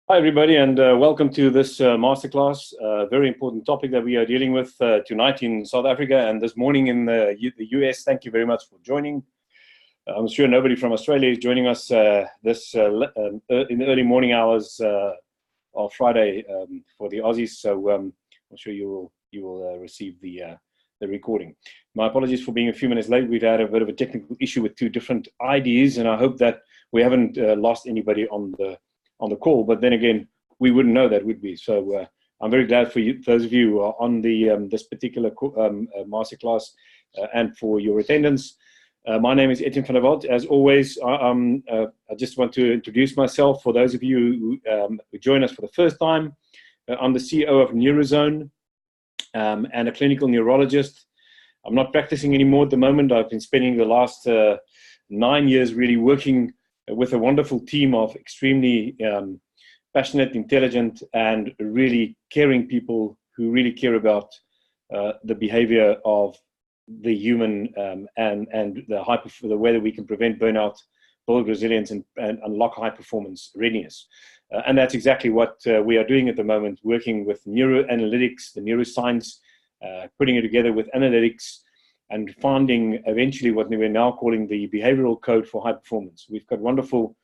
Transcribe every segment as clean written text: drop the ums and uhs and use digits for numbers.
Hi, everybody, and welcome to this masterclass. Very important topic that we are dealing with tonight in South Africa and this morning in the US. Thank you very much for joining. I'm sure nobody from Australia is joining us in the early morning hours of Friday for the Aussies. So I'm sure you will receive the recording. My apologies for being a few minutes late. We've had a bit of a technical issue with two different IDs, and I hope that we haven't lost anybody on the call, but then again, we wouldn't know that, would we? So I'm very glad for you, those of you who are on this particular masterclass, and for your attendance. My name is Etienne van der Walt. As always, I just want to introduce myself for those of you who join us for the first time. I'm the CEO of Neurozone and a clinical neurologist. I'm not practicing anymore at the moment. I've been spending the last 9 years really working with a wonderful team of extremely passionate, intelligent, and really caring people who really care about the behavior of the human and the way that we can prevent burnout, build resilience, and unlock high performance readiness. And that's exactly what we are doing at the moment, working with neuroanalytics, the neuroscience, putting it together with analytics, and finding eventually what we're now calling the behavioral code for high performance. We've got wonderful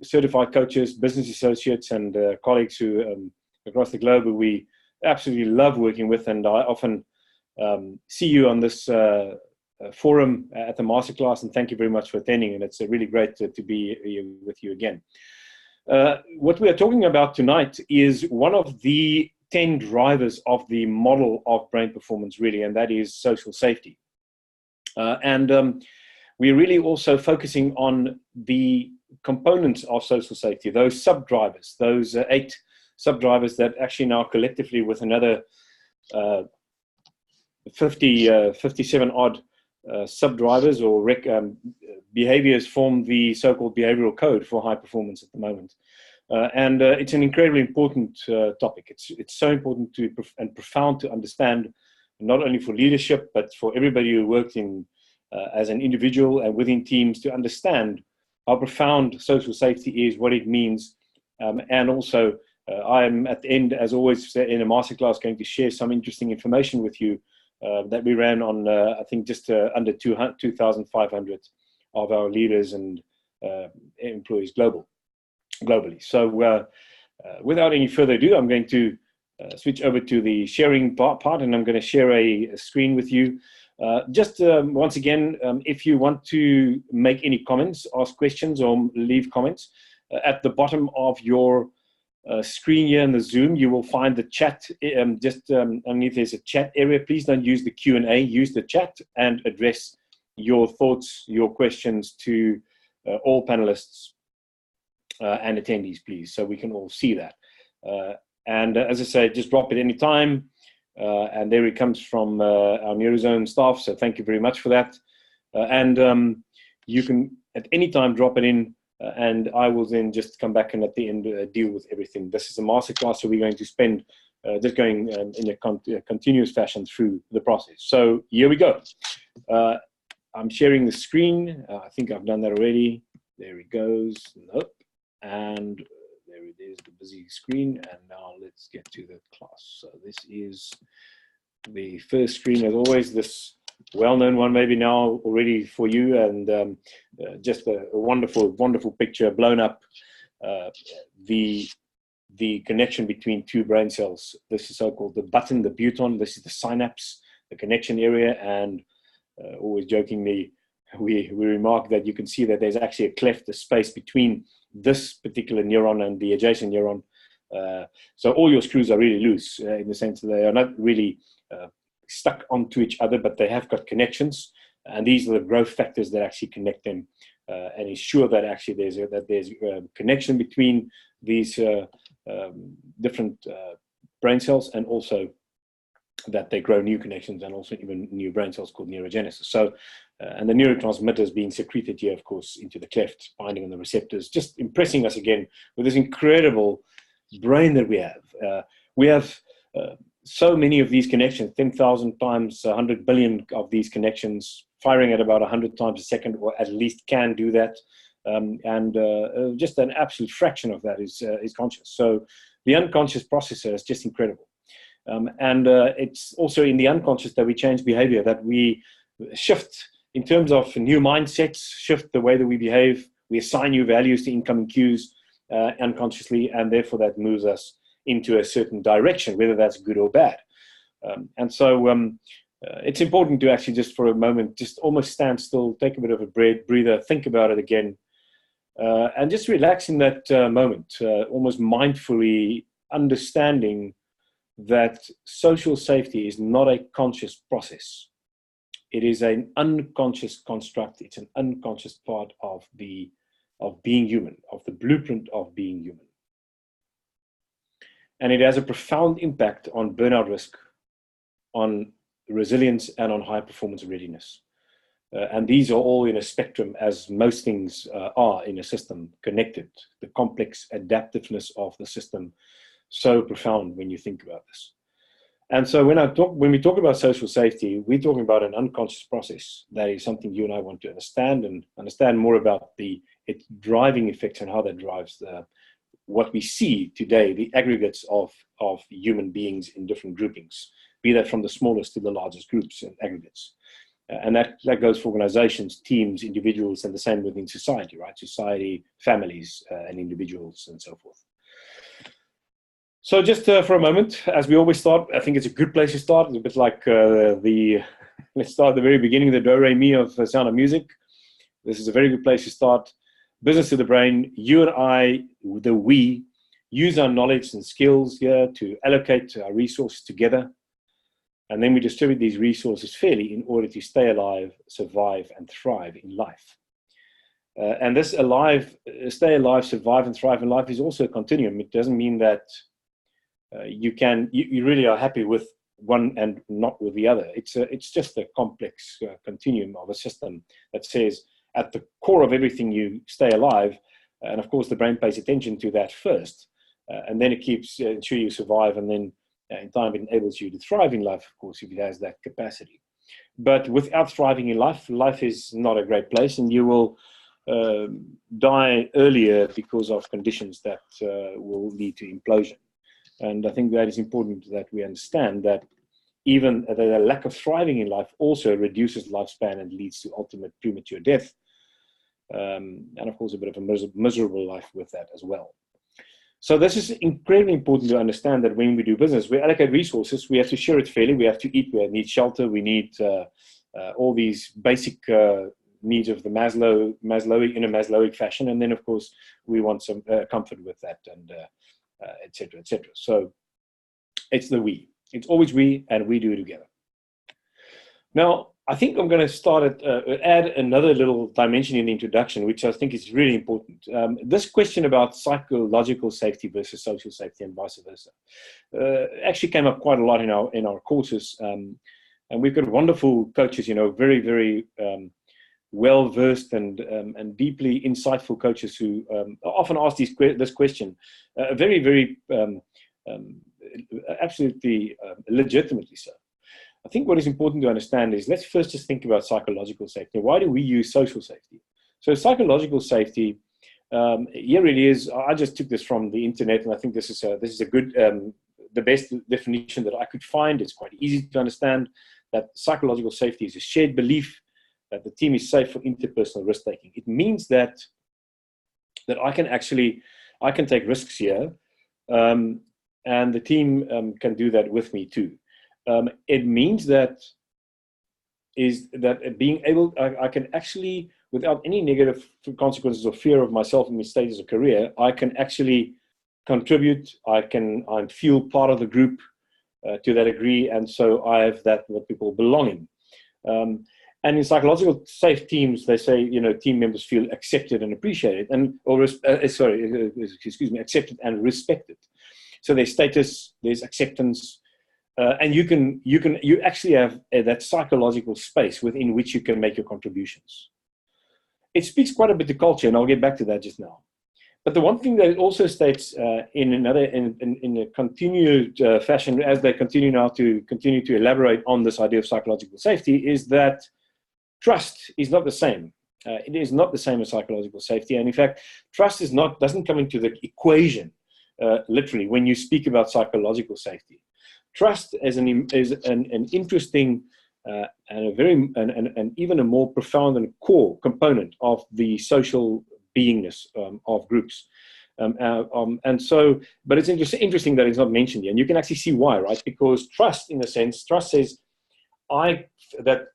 certified coaches, business associates, and colleagues who across the globe who we absolutely love working with. And I often see you on this forum at the masterclass, and thank you very much for attending. And it's really great to be here with you again. What we are talking about tonight is one of the 10 drivers of the model of brain performance, really, and that is social safety. We're really also focusing on the components of social safety, those sub-drivers, those 8 sub-drivers that actually now collectively with another 57 odd sub-drivers or behaviors form the so-called behavioral code for high performance at the moment. It's an incredibly important topic. It's so important and profound to understand, not only for leadership, but for everybody who works in as an individual and within teams, to understand how profound social safety is, what it means. And also, I'm at the end, as always, in a masterclass, going to share some interesting information with you that we ran on, I think, just under 2,500 of our leaders and employees globally. So without any further ado, I'm going to switch over to the sharing part, and I'm going to share a screen with you. Once again, if you want to make any comments, ask questions, or leave comments, at the bottom of your screen here in the Zoom, you will find the chat. Underneath there's a chat area. Please don't use the Q&A, use the chat and address your thoughts, your questions to all panelists and attendees, please, so we can all see that. And as I say, just drop it any time. And there it comes from our Neurozone staff, so thank you very much for that. You can at any time drop it in, and I will then just come back and at the end deal with everything. This is a masterclass, so we're going to spend just going in a continuous fashion through the process. So here we go. I'm sharing the screen. I think I've done that already. There it goes. Nope. And there it is, the busy screen. And now let's get to the class. So this is the first screen, as always, this well-known one maybe now already for you, and just a wonderful, wonderful picture blown up the connection between two brain cells. This is so-called the button, the buton. This is the synapse, the connection area, and always jokingly, we remark that you can see that there's actually a cleft, a space between this particular neuron and the adjacent neuron. So all your screws are really loose in the sense that they are not really stuck onto each other, but they have got connections, and these are the growth factors that actually connect them and ensure that actually there's a connection between these different brain cells, and also that they grow new connections and also even new brain cells called neurogenesis. So, and the neurotransmitters being secreted here, of course, into the cleft, binding on the receptors, just impressing us again with this incredible brain that we have. We have so many of these connections, 10,000 times 100 billion of these connections, firing at about 100 times a second, or at least can do that. and just an absolute fraction of that is conscious. So the unconscious processor is just incredible. And it's also in the unconscious that we change behavior, that we shift in terms of new mindsets, shift the way that we behave. We assign new values to incoming cues unconsciously, and therefore that moves us into a certain direction, whether that's good or bad. And so it's important to actually just for a moment, just almost stand still, take a bit of a breather, think about it again, and just relax in that moment, almost mindfully understanding that social safety is not a conscious process. It is an unconscious construct. It's an unconscious part of being human, of the blueprint of being human. And it has a profound impact on burnout risk, on resilience, and on high performance readiness. And these are all in a spectrum, as most things are in a system, connected. The complex adaptiveness of the system, so profound when you think about this. And so when we talk about social safety, we're talking about an unconscious process. That is something you and I want to understand, and understand more about its driving effects and how that drives what we see today, the aggregates of human beings in different groupings, be that from the smallest to the largest groups and aggregates. And that goes for organizations, teams, individuals, and the same within society, right? Society, families, and individuals, and so forth. So just for a moment, as we always start, I think it's a good place to start. It's a bit like let's start at the very beginning, the do, re, mi of Sound of Music. This is a very good place to start. Business to the brain. You and I, we, use our knowledge and skills here to allocate our resources together. And then we distribute these resources fairly in order to stay alive, survive, and thrive in life. And this stay alive, survive, and thrive in life is also a continuum. It doesn't mean that you really are happy with one and not with the other. It's just a complex continuum of a system that says at the core of everything you stay alive, and of course the brain pays attention to that first, and then it keeps ensure you survive, and then in time it enables you to thrive in life, of course, if it has that capacity. But without thriving in life, life is not a great place, and you will die earlier because of conditions that will lead to implosion. And I think that is important that we understand that even the lack of thriving in life also reduces lifespan and leads to ultimate premature death. And of course, a bit of a miserable life with that as well. So this is incredibly important to understand that when we do business, we allocate resources, we have to share it fairly, we have to eat, we need shelter, we need all these basic needs of the Maslowic, in a Maslowic fashion. And then, of course, we want some comfort with that, and et cetera, et cetera. So it's the we. It's always we, and we do it together. Now, I think I'm going to add another little dimension in the introduction, which I think is really important. This question about psychological safety versus social safety and vice versa actually came up quite a lot in our courses. And we've got wonderful coaches, very, very well-versed and deeply insightful coaches who often ask this question, very, very absolutely legitimately so. I think what is important to understand is, let's first just think about psychological safety. Why do we use social safety? So psychological safety, here it is. I just took this from the internet, and I think this is a good, the best definition that I could find. It's quite easy to understand that psychological safety is a shared belief that the team is safe for interpersonal risk-taking. It means that I can take risks here, and the team can do that with me too. It means that being able, I can actually, without any negative consequences or fear of myself and my status of career, I can actually contribute. I feel part of the group to that degree, and so I have that what we call belonging. And in psychological safe teams, they say, team members feel accepted and appreciated, accepted and respected. So there's status, there's acceptance. And you actually have that psychological space within which you can make your contributions. It speaks quite a bit to culture, and I'll get back to that just now. But the one thing that it also states in a continued fashion, as they continue to elaborate on this idea of psychological safety, is that trust is not the same It is not the same as psychological safety. And in fact, trust doesn't come into the equation, literally, when you speak about psychological safety. Trust is an interesting and even a more profound and core component of the social beingness of groups. But it's interesting that it's not mentioned here. And you can actually see why, right? Because trust, in a sense, trust says that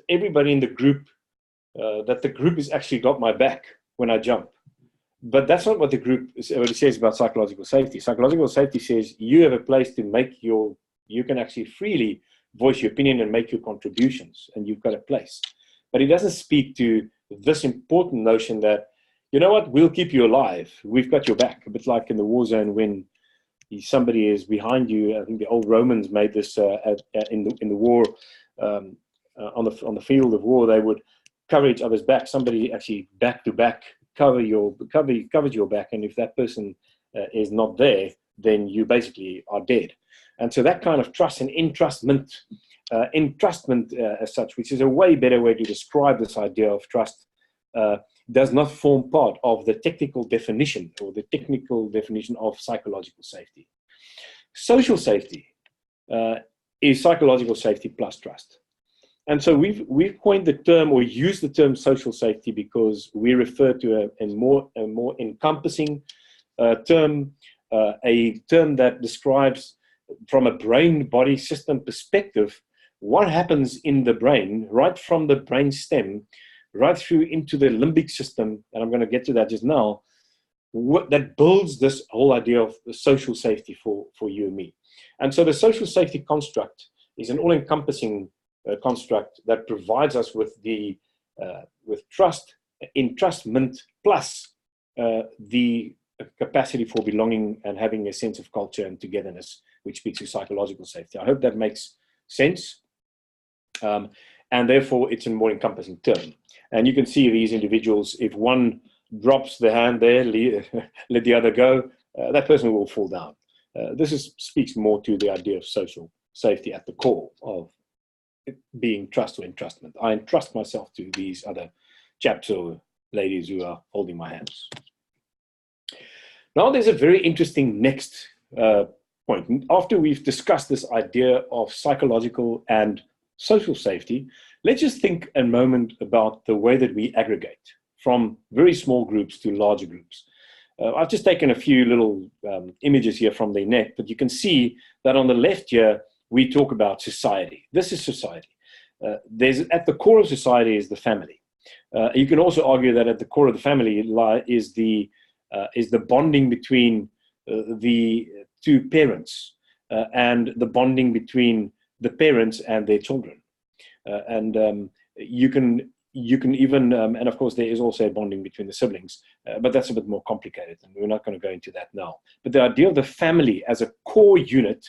everybody in the group, that the group has actually got my back when I jump. But that's not what what it says about psychological safety. Psychological safety says you have a place to you can actually freely voice your opinion and make your contributions, and you've got a place. But it doesn't speak to this important notion that, you know what, we'll keep you alive. We've got your back. A bit like in the war zone when somebody is behind you. I think the old Romans made this in the war, on the field of war. They would cover each other's back. Somebody actually back to back covered your back, and if that person is not there, then you basically are dead. And so that kind of trust and entrustment as such, which is a way better way to describe this idea of trust, does not form part of the technical definition of psychological safety. Social safety is psychological safety plus trust. And so we've coined the term, or used the term, social safety because we refer to a more encompassing term, a term that describes, from a brain-body system perspective, what happens in the brain, right from the brain stem, right through into the limbic system, and I'm going to get to that just now, that builds this whole idea of the social safety for you and me. And so the social safety construct is an all-encompassing construct that provides us with trust, entrustment, plus the capacity for belonging and having a sense of culture and togetherness, which speaks to psychological safety. I hope that makes sense. And therefore, it's a more encompassing term. And you can see these individuals, if one drops the hand there, let the other go, that person will fall down. This speaks more to the idea of social safety at the core of it being trust or entrustment. I entrust myself to these other chaps or ladies who are holding my hands. Now, there's a very interesting next point. After we've discussed this idea of psychological and social safety, let's just think a moment about the way that we aggregate from very small groups to larger groups. I've just taken a few little images here from the net, but you can see that on the left here, we talk about society. This is society. At the core of society is the family. You can also argue that at the core of the family is the bonding between the two parents and the bonding between the parents and their children. You can even, and of course there is also a bonding between the siblings, but that's a bit more complicated, and we're not going to go into that now. But the idea of the family as a core unit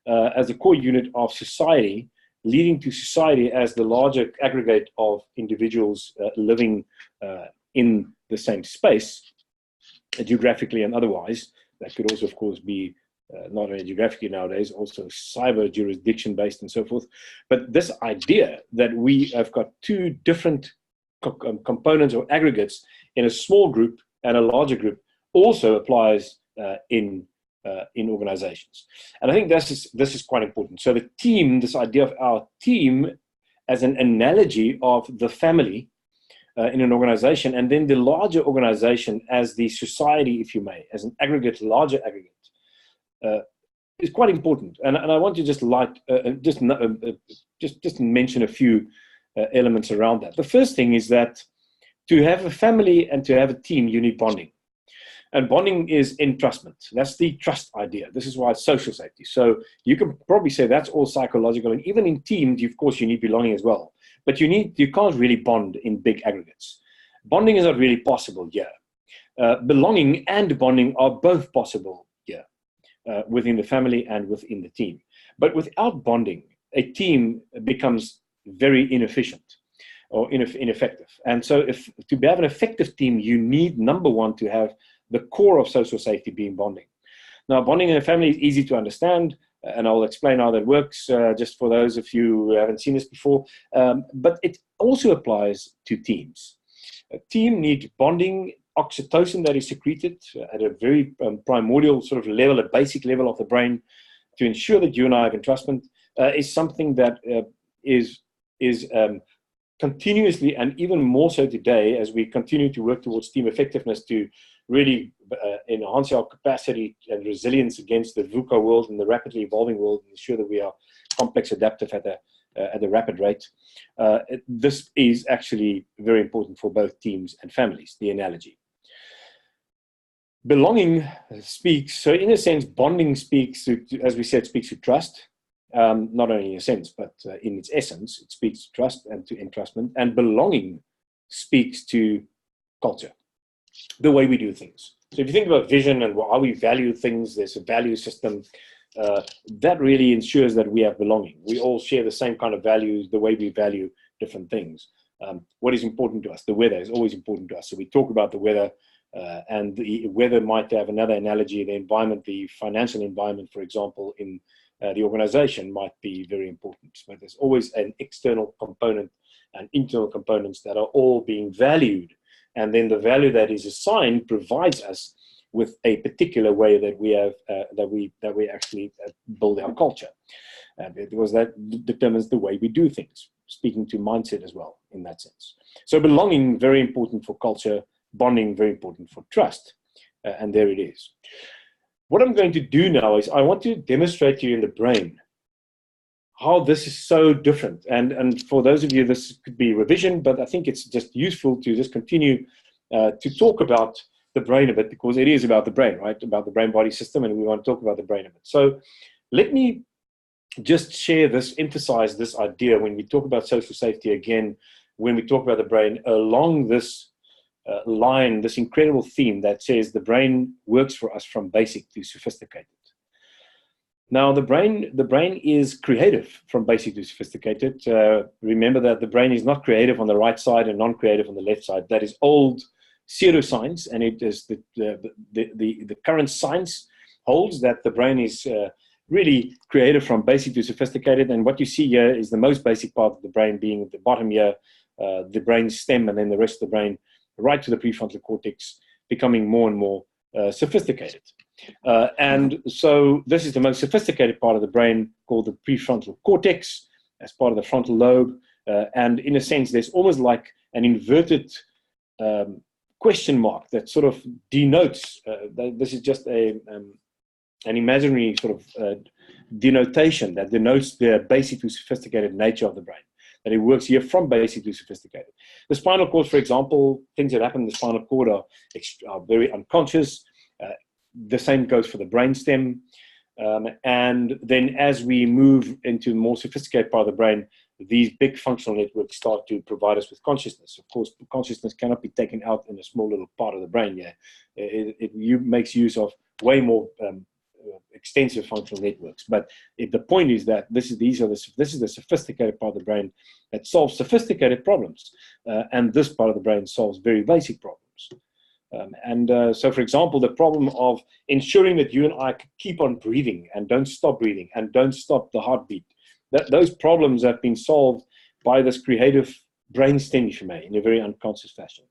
of society, leading to society as the larger aggregate of individuals living in the same space, geographically and otherwise. That could also, of course, be not only geographically nowadays, also cyber jurisdiction based and so forth. But this idea that we have got two different components or aggregates in a small group and a larger group also applies in organizations. And I think this is quite important. So the team, this idea of our team as an analogy of the family in an organization, and then the larger organization as the society, if you may, as an aggregate, larger aggregate, is quite important. And I want to just mention a few elements around that. The first thing is that to have a family and to have a team, you need bonding. And bonding is entrustment. That's the trust idea. This is why it's social safety. So you can probably say that's all psychological. And even in teams, of course, you need belonging as well. But you can't really bond in big aggregates. Bonding is not really possible here. Belonging and bonding are both possible here, within the family and within the team. But without bonding, a team becomes very inefficient or ineffective. And so to have an effective team, you need, number one, to have the core of social safety being bonding. Now, bonding in a family is easy to understand, and I'll explain how that works just for those of you who haven't seen this before. But it also applies to teams. A team needs bonding. Oxytocin that is secreted at a very primordial sort of level, a basic level of the brain, to ensure that you and I have entrustment, is something that is continuously, and even more so today, as we continue to work towards team effectiveness to really enhance our capacity and resilience against the VUCA world and the rapidly evolving world, and ensure that we are complex adaptive at a rapid rate. This is actually very important for both teams and families, the analogy. Belonging speaks, so in a sense, bonding speaks to, as we said, speaks to trust. Not only in a sense, but in its essence, it speaks to trust and to entrustment. And belonging speaks to culture, the way we do things. So if you think about vision and how we value things, there's a value system that really ensures that we have belonging. We all share the same kind of values, the way we value different things. What is important to us? The weather is always important to us. So we talk about the weather, and the weather might have another analogy. The environment, the financial environment, for example, in the organization might be very important. But there's always an external component and internal components that are all being valued. And then the value that is assigned provides us with a particular way that we have that we actually build our culture. Because that determines the way we do things, speaking to mindset as well in that sense. So belonging, very important for culture. Bonding, very important for trust. And there it is. What I'm going to do now is I want to demonstrate to you in the brain how this is so different. And for those of you, this could be revision, but I think it's just useful to just continue to talk about the brain a bit, because it is about the brain, right? About the brain-body system, and we want to talk about the brain a bit. So let me just share this, emphasize this idea when we talk about social safety again, when we talk about the brain, along this line, this incredible theme that says the brain works for us from basic to sophisticated. Now, the brain is creative from basic to sophisticated. Remember that the brain is not creative on the right side and non-creative on the left side. That is old pseudoscience, and it is the current science holds that the brain is really creative from basic to sophisticated. And what you see here is the most basic part of the brain being at the bottom here, the brain stem, and then the rest of the brain right to the prefrontal cortex, becoming more and more sophisticated. And so this is the most sophisticated part of the brain, called the prefrontal cortex, as part of the frontal lobe. And in a sense, there's almost like an inverted question mark that sort of denotes, this is just an imaginary sort of denotation that denotes the basic to sophisticated nature of the brain. And it works here from basic to sophisticated. The spinal cord, for example, things that happen in the spinal cord are very unconscious. The same goes for the brainstem. And then as we move into more sophisticated part of the brain, these big functional networks start to provide us with consciousness. Of course, consciousness cannot be taken out in a small little part of the brain. Yeah, it makes use of way more extensive functional networks. But the point is that this is the sophisticated part of the brain that solves sophisticated problems, and this part of the brain solves very basic problems. So, for example, the problem of ensuring that you and I keep on breathing and don't stop breathing and don't stop the heartbeat, those problems have been solved by this creative brainstem, if you may, in a very unconscious fashion.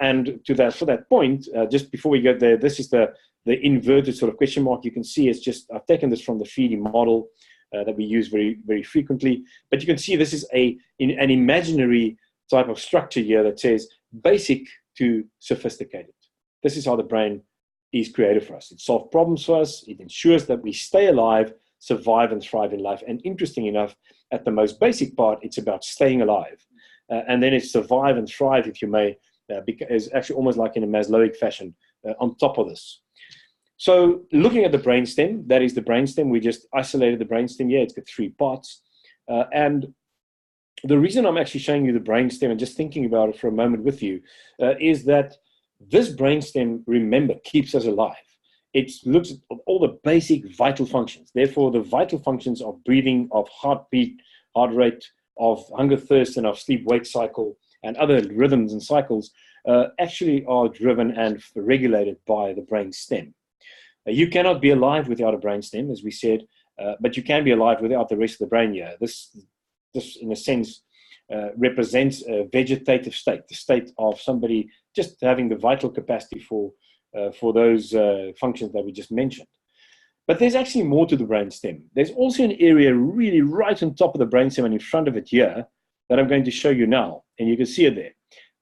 And for that point, just before we get there, this is the inverted sort of question mark. You can see it's just, I've taken this from the 3D model that we use very, very frequently. But you can see this is an imaginary type of structure here that says basic to sophisticated. This is how the brain is created for us. It solves problems for us. It ensures that we stay alive, survive, and thrive in life. And interesting enough, at the most basic part, it's about staying alive. And then it's survive and thrive, if you may, because actually almost like in a Maslowic fashion on top of this. So looking at the brainstem, that is the brainstem. We just isolated the brainstem here. It's got 3 parts. And the reason I'm actually showing you the brainstem and just thinking about it for a moment with you is that this brainstem, remember, keeps us alive. It looks at all the basic vital functions. Therefore, the vital functions of breathing, of heartbeat, heart rate, of hunger, thirst, and of sleep-wake cycle, and other rhythms and cycles actually are driven and regulated by the brainstem. You cannot be alive without a brainstem, as we said, but you can be alive without the rest of the brain here. This in a sense, represents a vegetative state, the state of somebody just having the vital capacity for those functions that we just mentioned. But there's actually more to the brainstem. There's also an area really right on top of the brainstem and in front of it here that I'm going to show you now, and you can see it there.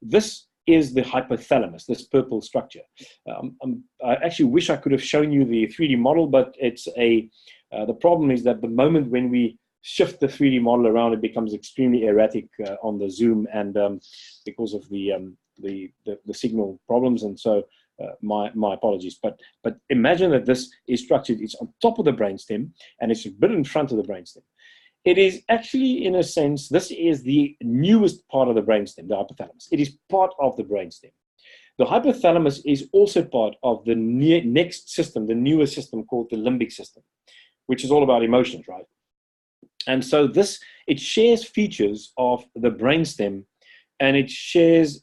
This is the hypothalamus, this purple structure. I actually wish I could have shown you the 3D model, but it's the problem is that the moment when we shift the 3D model around, it becomes extremely erratic on the Zoom, and because of the signal problems, and so my apologies. But imagine that this is structured, it's on top of the brainstem, and it's a bit in front of the brainstem. It is actually, in a sense, this is the newest part of the brainstem, the hypothalamus. It is part of the brainstem. The hypothalamus is also part of the next system, the newer system called the limbic system, which is all about emotions, right? And so it shares features of the brainstem, and it shares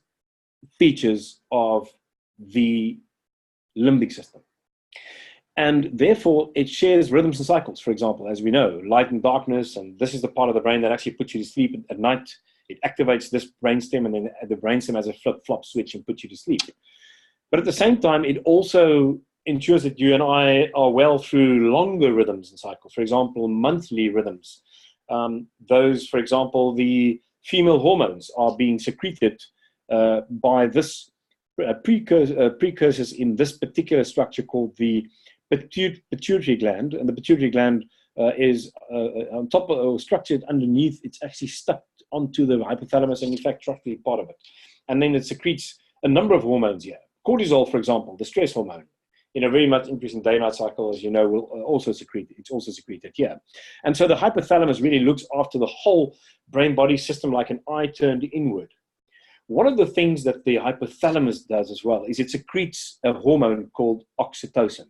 features of the limbic system. And therefore, it shares rhythms and cycles, for example, as we know, light and darkness, and this is the part of the brain that actually puts you to sleep at night. It activates this brainstem, and then the brainstem has a flip-flop switch and puts you to sleep. But at the same time, it also ensures that you and I are well through longer rhythms and cycles, for example, monthly rhythms. Those, for example, the female hormones are being secreted by this precursors in this particular structure called the pituitary gland, and the pituitary gland is on top of, or structured underneath. It's actually stuck onto the hypothalamus, and in fact, roughly part of it. And then it secretes a number of hormones here. Cortisol, for example, the stress hormone, in a very much increasing day-night cycle, as you know, will also secrete. It's also secreted here. And so the hypothalamus really looks after the whole brain-body system like an eye turned inward. One of the things that the hypothalamus does as well is it secretes a hormone called oxytocin.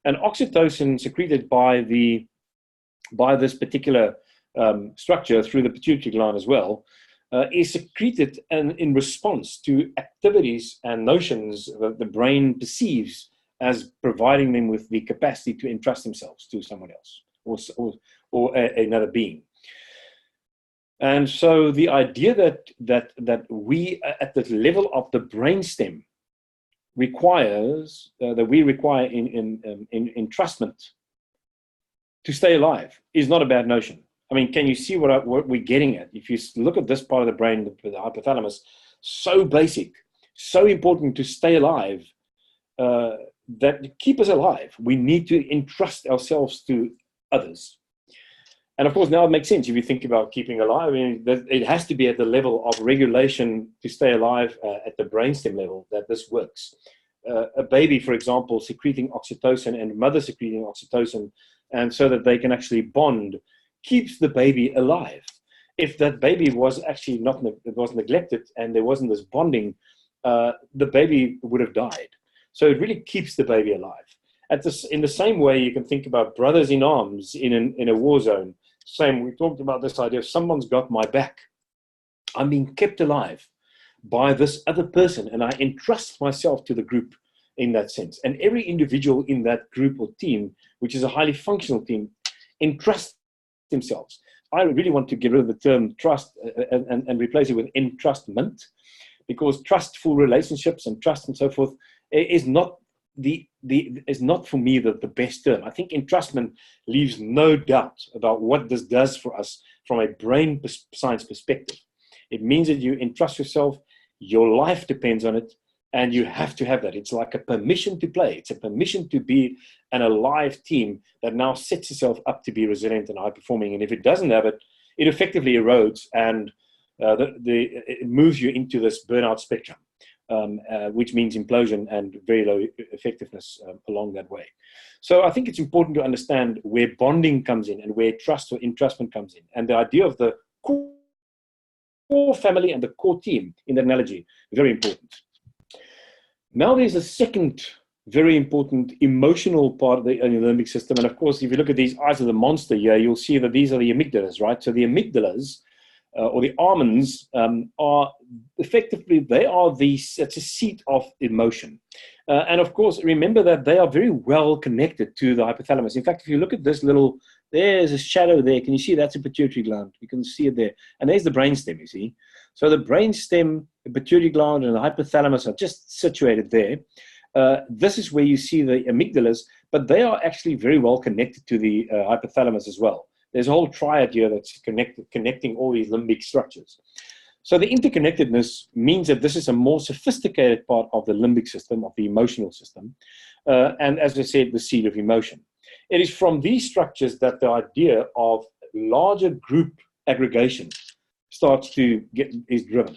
And oxytocin secreted by this particular structure through the pituitary gland as well is secreted in response to activities and notions that the brain perceives as providing them with the capacity to entrust themselves to someone else or another being. And so the idea that we at the level of the brainstem requires that we require in entrustment to stay alive is not a bad notion. I mean, can you see what we're getting at? If you look at this part of the brain, the hypothalamus, so basic, so important to stay alive, that to keep us alive, we need to entrust ourselves to others. And of course, now it makes sense if you think about keeping alive. I mean, it has to be at the level of regulation to stay alive at the brainstem level that this works. A baby, for example, secreting oxytocin and mother secreting oxytocin, and so that they can actually bond, keeps the baby alive. If that baby was actually it was neglected and there wasn't this bonding, the baby would have died. So it really keeps the baby alive. In the same way, you can think about brothers in arms in a war zone. Same, we talked about this idea of someone's got my back. I'm being kept alive by this other person, and I entrust myself to the group in that sense. And every individual in that group or team, which is a highly functional team, entrusts themselves. I really want to get rid of the term trust and replace it with entrustment, because trustful relationships and trust and so forth is not is not for me the best term. I think entrustment leaves no doubt about what this does for us from a brain science perspective. It means that you entrust yourself, your life depends on it, and you have to have that. It's like a permission to play. It's a permission to be an alive team that now sets itself up to be resilient and high performing. And if it doesn't have it, it effectively erodes and it moves you into this burnout spectrum. Which means implosion and very low effectiveness along that way. So I think it's important to understand where bonding comes in and where trust or entrustment comes in. And the idea of the core family and the core team in that analogy, very important. Now there's a second very important emotional part of the limbic system. And of course, if you look at these eyes of the monster here, you'll see that these are the amygdalas, right? So the amygdalas, or the almonds, are effectively, it's a seat of emotion. And of course, remember that they are very well connected to the hypothalamus. In fact, if you look at this little There's a shadow there. Can you see that's a pituitary gland? You can see it there. And there's the brainstem, you see. So the brainstem, the pituitary gland, and the hypothalamus are just situated there. This is where you see the amygdalas, but they are actually very well connected to the hypothalamus as well. There's a whole triad here that's connecting all these limbic structures. So the interconnectedness means that this is a more sophisticated part of the limbic system, of the emotional system, and as I said, the seat of emotion. It is from these structures that the idea of larger group aggregation is driven.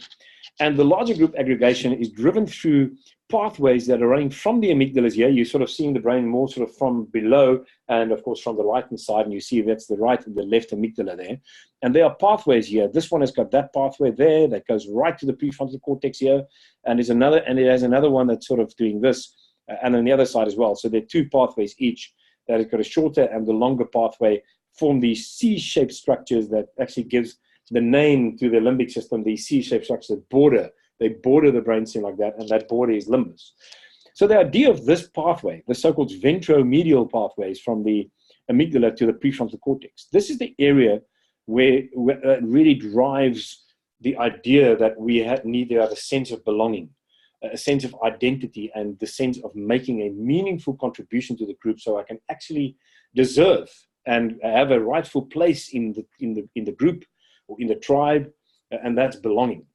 And the larger group aggregation is driven through pathways that are running from the amygdalas here. You're sort of seeing the brain more sort of from below and, of course, from the right-hand side. And you see that's the right and the left amygdala there. And there are pathways here. This one has got that pathway there that goes right to the prefrontal cortex here. And there's another, and it has another one that's sort of doing this, and on the other side as well. So there are two pathways each that has got a shorter and the longer pathway form these C-shaped structures that actually gives the name to the limbic system. These C-shaped structures that border the brainstem like that, and that border is limbus. So the idea of this pathway, the so-called ventromedial pathways from the amygdala to the prefrontal cortex, this is the area where it really drives the idea that we need to have a sense of belonging, a sense of identity, and the sense of making a meaningful contribution to the group, so I can actually deserve and have a rightful place in the group or in the tribe, and that's belonging.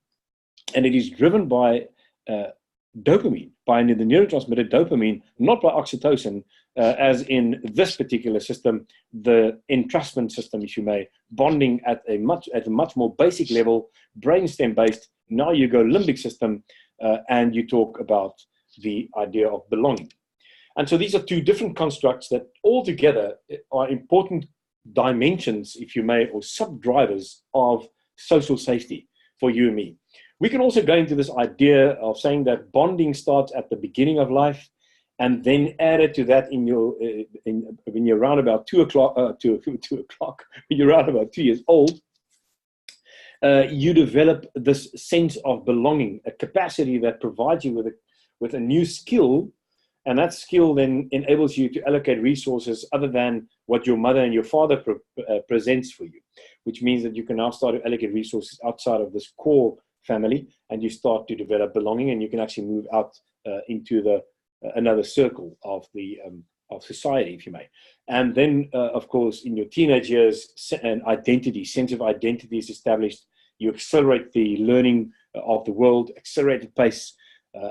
And it is driven by dopamine, by the neurotransmitter dopamine, not by oxytocin, as in this particular system, the entrustment system, if you may, bonding at a much more basic level, brainstem based. Now you go limbic system, and you talk about the idea of belonging. And so these are two different constructs that altogether are important dimensions, if you may, or sub-drivers of social safety for you and me. We can also go into this idea of saying that bonding starts at the beginning of life, and then added to that when you're around about 2 o'clock, when you're around about 2 years old, you develop this sense of belonging, a capacity that provides you with a new skill, and that skill then enables you to allocate resources other than what your mother and your father presents for you, which means that you can now start to allocate resources outside of this core family, and you start to develop belonging, and you can actually move out into another circle of society, if you may. And then, of course, in your teenage years, an identity, sense of identity is established. You accelerate the learning of the world, accelerated pace,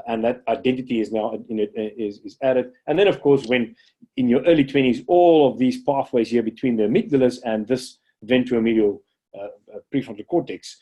and that identity is now is added. And then, of course, when in your early 20s, all of these pathways here between the amygdalas and this ventromedial prefrontal cortex,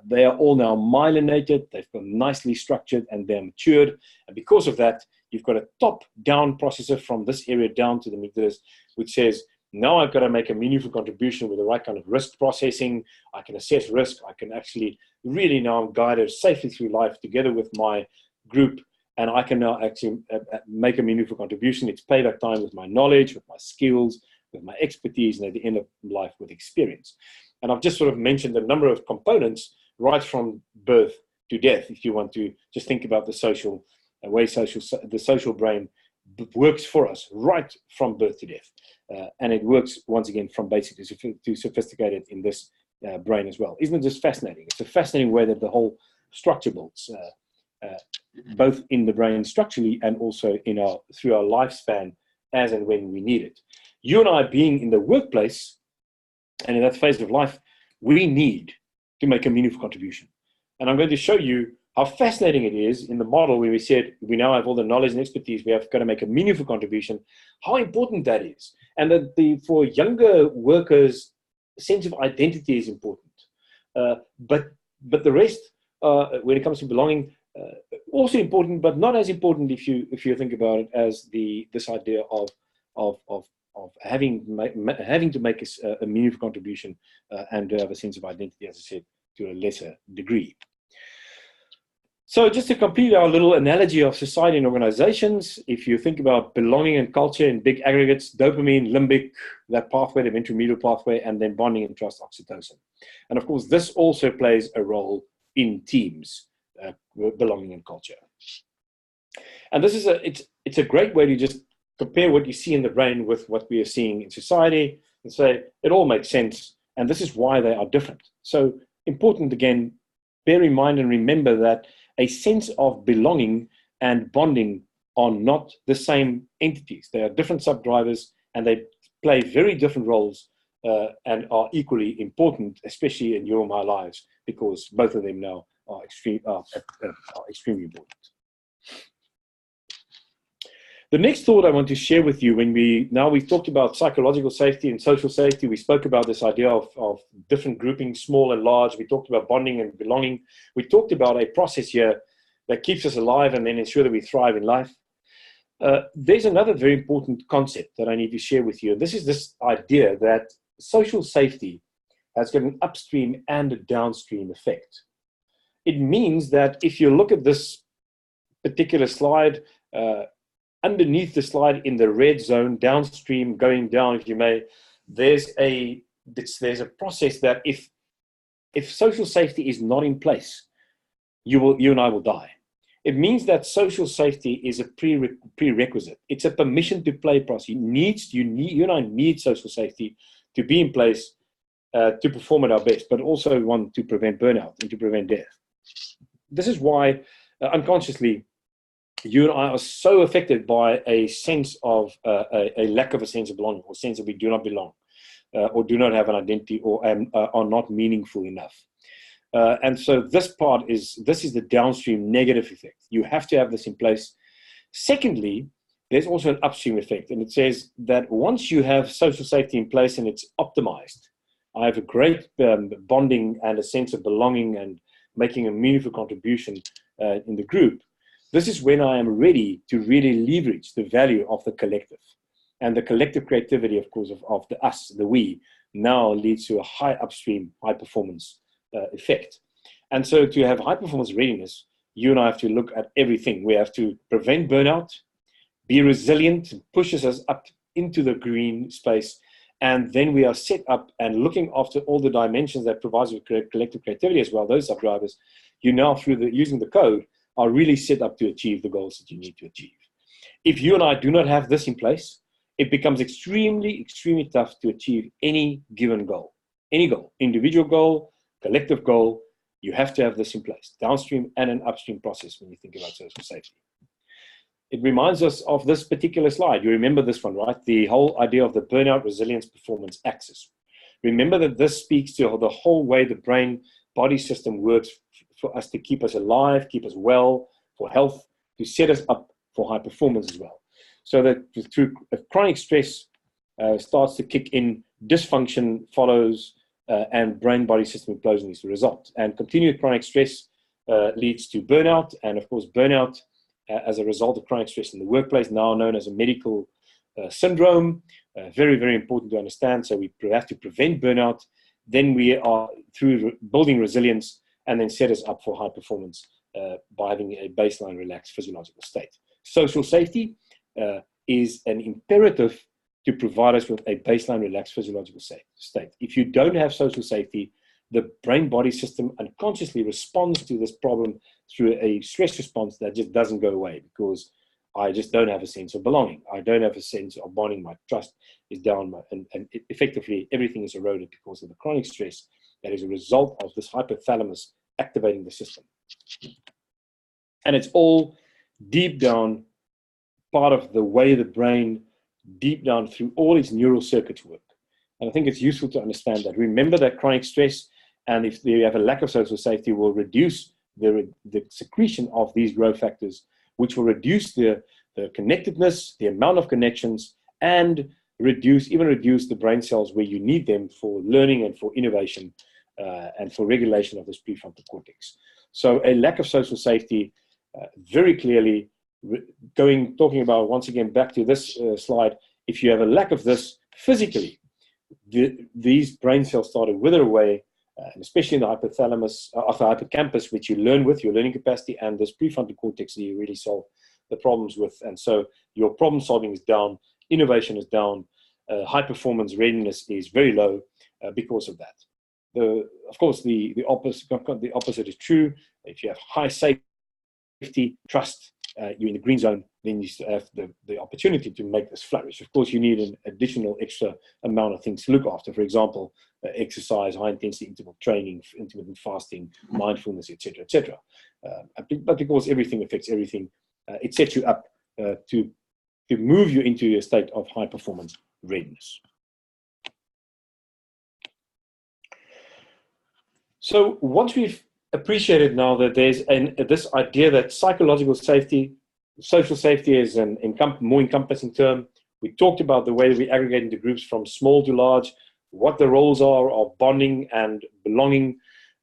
they are all now myelinated, they've been nicely structured, and they're matured. And because of that, you've got a top-down processor from this area down to the amygdalas, which says, now I've got to make a meaningful contribution with the right kind of risk processing. I can assess risk. I can actually really now guide it safely through life together with my group, and I can now actually make a meaningful contribution. It's payback time with my knowledge, with my skills, with my expertise, and at the end of life with experience. And I've just sort of mentioned a number of components right from birth to death, if you want to just think about the social brain works for us right from birth to death. And it works, once again, from basic to sophisticated in this brain as well. Isn't it just fascinating? It's a fascinating way that the whole structure builds, both in the brain structurally and also through our lifespan as and when we need it. You and I being in the workplace and in that phase of life, we need to make a meaningful contribution. And I'm going to show you how fascinating it is in the model where we said we now have all the knowledge and expertise, we have got to make a meaningful contribution, how important that is. And that for younger workers, a sense of identity is important. But the rest, when it comes to belonging, also important, but not as important if you think about it as this idea of having to make a meaningful contribution and to have a sense of identity, as I said, to a lesser degree. So just to complete our little analogy of society and organizations, if you think about belonging and culture in big aggregates, dopamine, limbic, that pathway, the ventromedial pathway, and then bonding and trust, oxytocin. And of course, this also plays a role in teams, belonging and culture. And it's a great way to just compare what you see in the brain with what we are seeing in society. and say, it all makes sense, and this is why they are different. So important, again, bear in mind and remember that a sense of belonging and bonding are not the same entities. They are different subdrivers, and they play very different roles and are equally important, especially in your and my lives, because both of them now are extremely important. The next thought I want to share with you, we've talked about psychological safety and social safety. We spoke about this idea of different groupings, small and large. We talked about bonding and belonging. We talked about a process here that keeps us alive and then ensure that we thrive in life. There's another very important concept that I need to share with you. This is this idea that social safety has got an upstream and a downstream effect. It means that if you look at this particular slide, underneath the slide in the red zone, downstream, going down, if you may, there's a process that if social safety is not in place, you and I will die. It means that social safety is a prerequisite. It's a permission to play process. You and I need social safety to be in place to perform at our best, but also one to prevent burnout and to prevent death. This is why unconsciously you and I are so affected by a sense of a lack of a sense of belonging, or sense that we do not belong, or do not have an identity, or are not meaningful enough. And so this is the downstream negative effect. You have to have this in place. Secondly, there's also an upstream effect, and it says that once you have social safety in place and it's optimized, I have a great bonding and a sense of belonging and making a meaningful contribution in the group. This is when I am ready to really leverage the value of the collective. And the collective creativity, of course, of the us, the we, now leads to a high upstream, high performance effect. And so to have high performance readiness, you and I have to look at everything. We have to prevent burnout, be resilient, pushes us up into the green space. And then we are set up and looking after all the dimensions that provides with collective creativity as well, those subdrivers. You now, through using the code, are really set up to achieve the goals that you need to achieve. If you and I do not have this in place, it becomes extremely, extremely tough to achieve any given goal. Any goal, individual goal, collective goal, you have to have this in place. Downstream and an upstream process when you think about social safety. It reminds us of this particular slide. You remember this one, right? The whole idea of the Burnout-Resilience-Performance Axis. Remember that this speaks to the whole way the brain-body system works for us to keep us alive, keep us well, for health, to set us up for high performance as well. So that through chronic stress starts to kick in, dysfunction follows, and brain-body system implosion is the result. And continued chronic stress leads to burnout, and of course burnout as a result of chronic stress in the workplace, now known as a medical syndrome. Very, very important to understand. So we have to prevent burnout. Then we are through building resilience, and then set us up for high performance by having a baseline relaxed physiological state. Social safety is an imperative to provide us with a baseline relaxed physiological state. If you don't have social safety, the brain-body system unconsciously responds to this problem through a stress response that just doesn't go away, because I just don't have a sense of belonging. I don't have a sense of bonding. My trust is down, and effectively everything is eroded because of the chronic stress that is a result of this hypothalamus activating the system. And it's all deep down part of the way the brain deep down through all its neural circuits work. And I think it's useful to understand that. Remember that chronic stress, and if you have a lack of social safety, will reduce the secretion of these growth factors, which will reduce the connectedness, the amount of connections, and even reduce the brain cells where you need them for learning and for innovation and for regulation of this prefrontal cortex. So a lack of social safety, very clearly, talking about, once again, back to this slide, if you have a lack of this physically, these brain cells start to wither away, and especially in the hypothalamus, the hippocampus, which you learn with, your learning capacity, and this prefrontal cortex that you really solve the problems with. And so your problem solving is down, innovation is down, high performance readiness is very low because of that. Of course, the opposite is true. If you have high safety, trust, you're in the green zone, then you have the opportunity to make this flourish. Of course, you need an additional extra amount of things to look after. For example, exercise, high-intensity interval training, intermittent fasting, mindfulness, etc., etc. But because everything affects everything, it sets you up to move you into a state of high-performance readiness. So once we've appreciated now that there's this idea that psychological safety, social safety is an more encompassing term. We talked about the way that we aggregate into groups from small to large, what the roles are of bonding and belonging,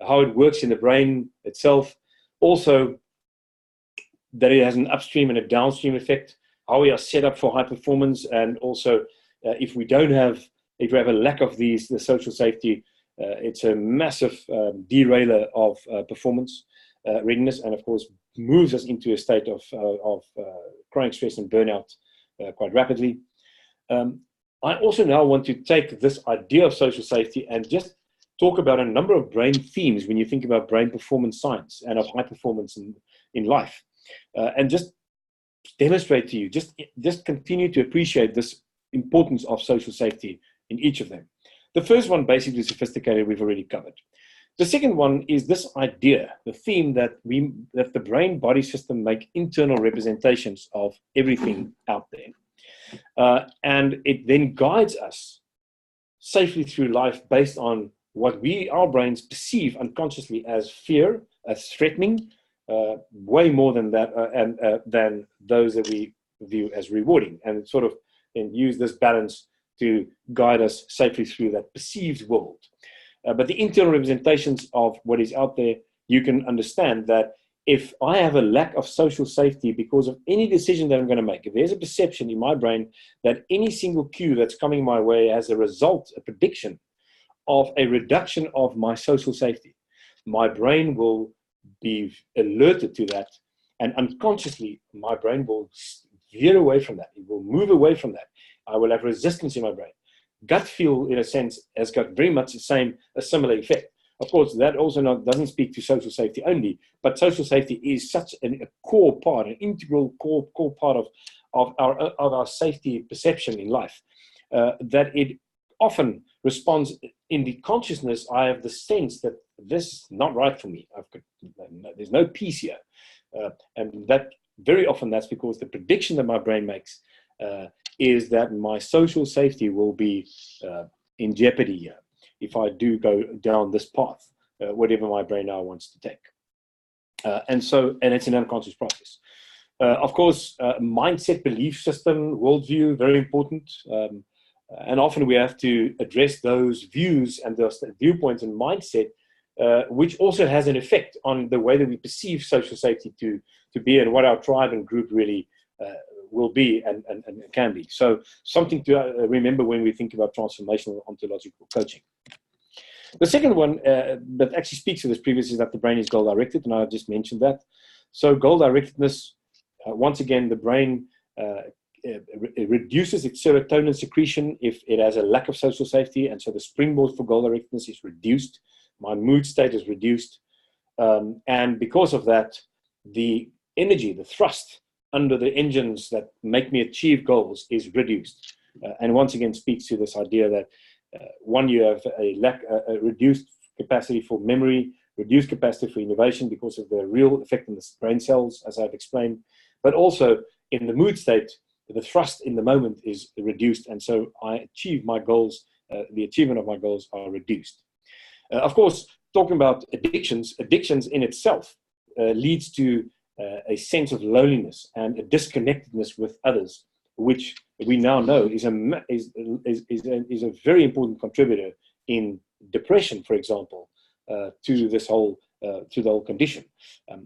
how it works in the brain itself. Also, that it has an upstream and a downstream effect, how we are set up for high performance, and also if we have a lack of the social safety, it's a massive derailer of performance, readiness, and of course moves us into a state of chronic stress and burnout quite rapidly. I also now want to take this idea of social safety and just talk about a number of brain themes when you think about brain performance science and of high performance in life, and just demonstrate to you, just continue to appreciate this importance of social safety in each of them. The first one, basically sophisticated, we've already covered. The second one is this idea, the theme that the brain-body system make internal representations of everything out there. And it then guides us safely through life based on what our brains perceive unconsciously as fear, as threatening, way more than that, than those that we view as rewarding, and sort of use this balance to guide us safely through that perceived world. But the internal representations of what is out there, you can understand that if I have a lack of social safety because of any decision that I'm going to make, if there's a perception in my brain that any single cue that's coming my way as a result, a prediction of a reduction of my social safety, my brain will be alerted to that, and unconsciously my brain will veer away from that. It will move away from that. I will have resistance in my brain. Gut feel, in a sense, has got very much a similar effect. Of course, that also doesn't speak to social safety only, but social safety is such a core part, an integral core part of our safety perception in life, that it often responds in the consciousness. I have the sense that this is not right for me. There's no peace here. And that very often that's because the prediction that my brain makes is that my social safety will be in jeopardy here if I do go down this path, whatever my brain now wants to take. And it's an unconscious process. Of course, mindset, belief system, worldview, very important. And often we have to address those views and those viewpoints and mindset, which also has an effect on the way that we perceive social safety to be, and what our tribe and group really will be and can be. So something to remember when we think about transformational ontological coaching. The second one that actually speaks to this previously is that the brain is goal-directed, and I just mentioned that. So goal-directedness, once again, the brain it reduces its serotonin secretion if it has a lack of social safety, and so the springboard for goal-directedness is reduced. My mood state is reduced, and because of that, the energy, the thrust under the engines that make me achieve goals is reduced. And once again speaks to this idea that one, you have a reduced capacity for memory, reduced capacity for innovation because of the real effect on the brain cells, as I've explained, but also in the mood state, the thrust in the moment is reduced, and so I achieve my goals, the achievement of my goals are reduced. Of course, talking about addictions in itself leads to a sense of loneliness and a disconnectedness with others, which we now know is a very important contributor in depression, for example, to the whole condition,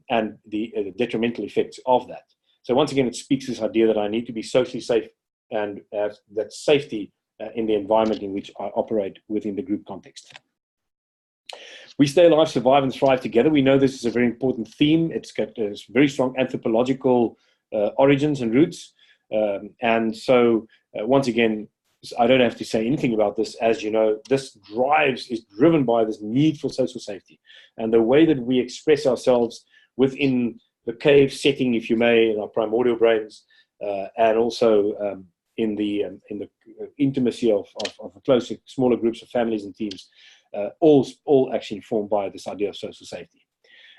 and the detrimental effects of that. So once again, it speaks to this idea that I need to be socially safe and have that safety in the environment in which I operate within the group context. We stay alive, survive, and thrive together. We know this is a very important theme. It's got very strong anthropological origins and roots. And so, once again, I don't have to say anything about this. As you know, this is driven by this need for social safety. And the way that we express ourselves within the cave setting, if you may, in our primordial brains, and also in the intimacy of closer, smaller groups of families and teams, all actually informed by this idea of social safety.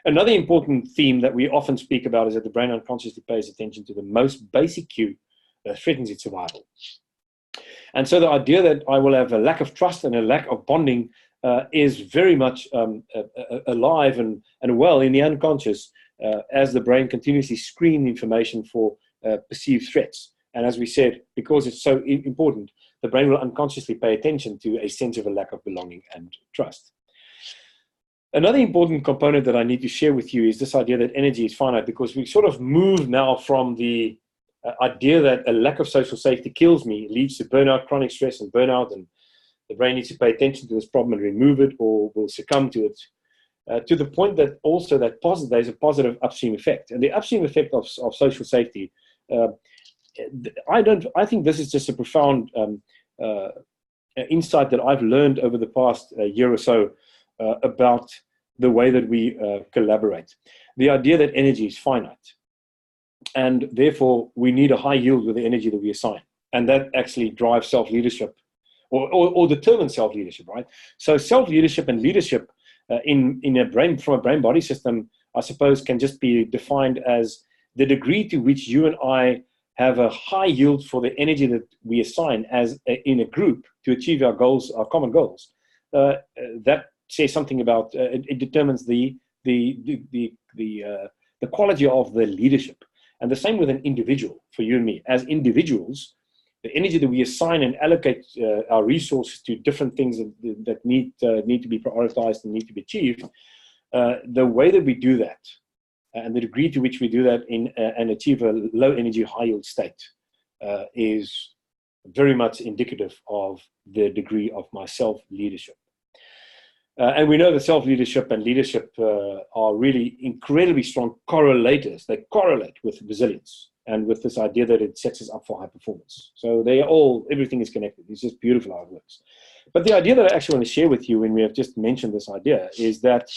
Another important theme that we often speak about is that the brain unconsciously pays attention to the most basic cue that threatens its survival. And so the idea that I will have a lack of trust and a lack of bonding is very much alive and well in the unconscious as the brain continuously screens information for perceived threats. And as we said, because it's so important, the brain will unconsciously pay attention to a sense of a lack of belonging and trust. Another important component that I need to share with you is this idea that energy is finite, because we sort of move now from the idea that a lack of social safety kills me, leads to burnout, chronic stress and burnout, and the brain needs to pay attention to this problem and remove it or will succumb to it, to the point that also that there's a positive upstream effect. And the upstream effect of social safety, I think this is just a profound insight that I've learned over the past year or so about the way that we collaborate. The idea that energy is finite, and therefore we need a high yield with the energy that we assign. And that actually drives self-leadership or determines self-leadership, right? So self-leadership and leadership in a brain, from a brain-body system, I suppose, can just be defined as the degree to which you and I have a high yield for the energy that we assign in a group to achieve our goals, our common goals. That says something about, it determines the quality of the leadership. And the same with an individual, for you and me. As individuals, the energy that we assign and allocate our resources to different things that need to be prioritized and need to be achieved, the way that we do that, and the degree to which we do that and achieve a low energy, high yield state is very much indicative of the degree of my self-leadership. And we know that self-leadership and leadership are really incredibly strong correlators. They correlate with resilience and with this idea that it sets us up for high performance. So everything is connected. It's just beautiful how it works. But the idea that I actually want to share with you when we have just mentioned this idea is that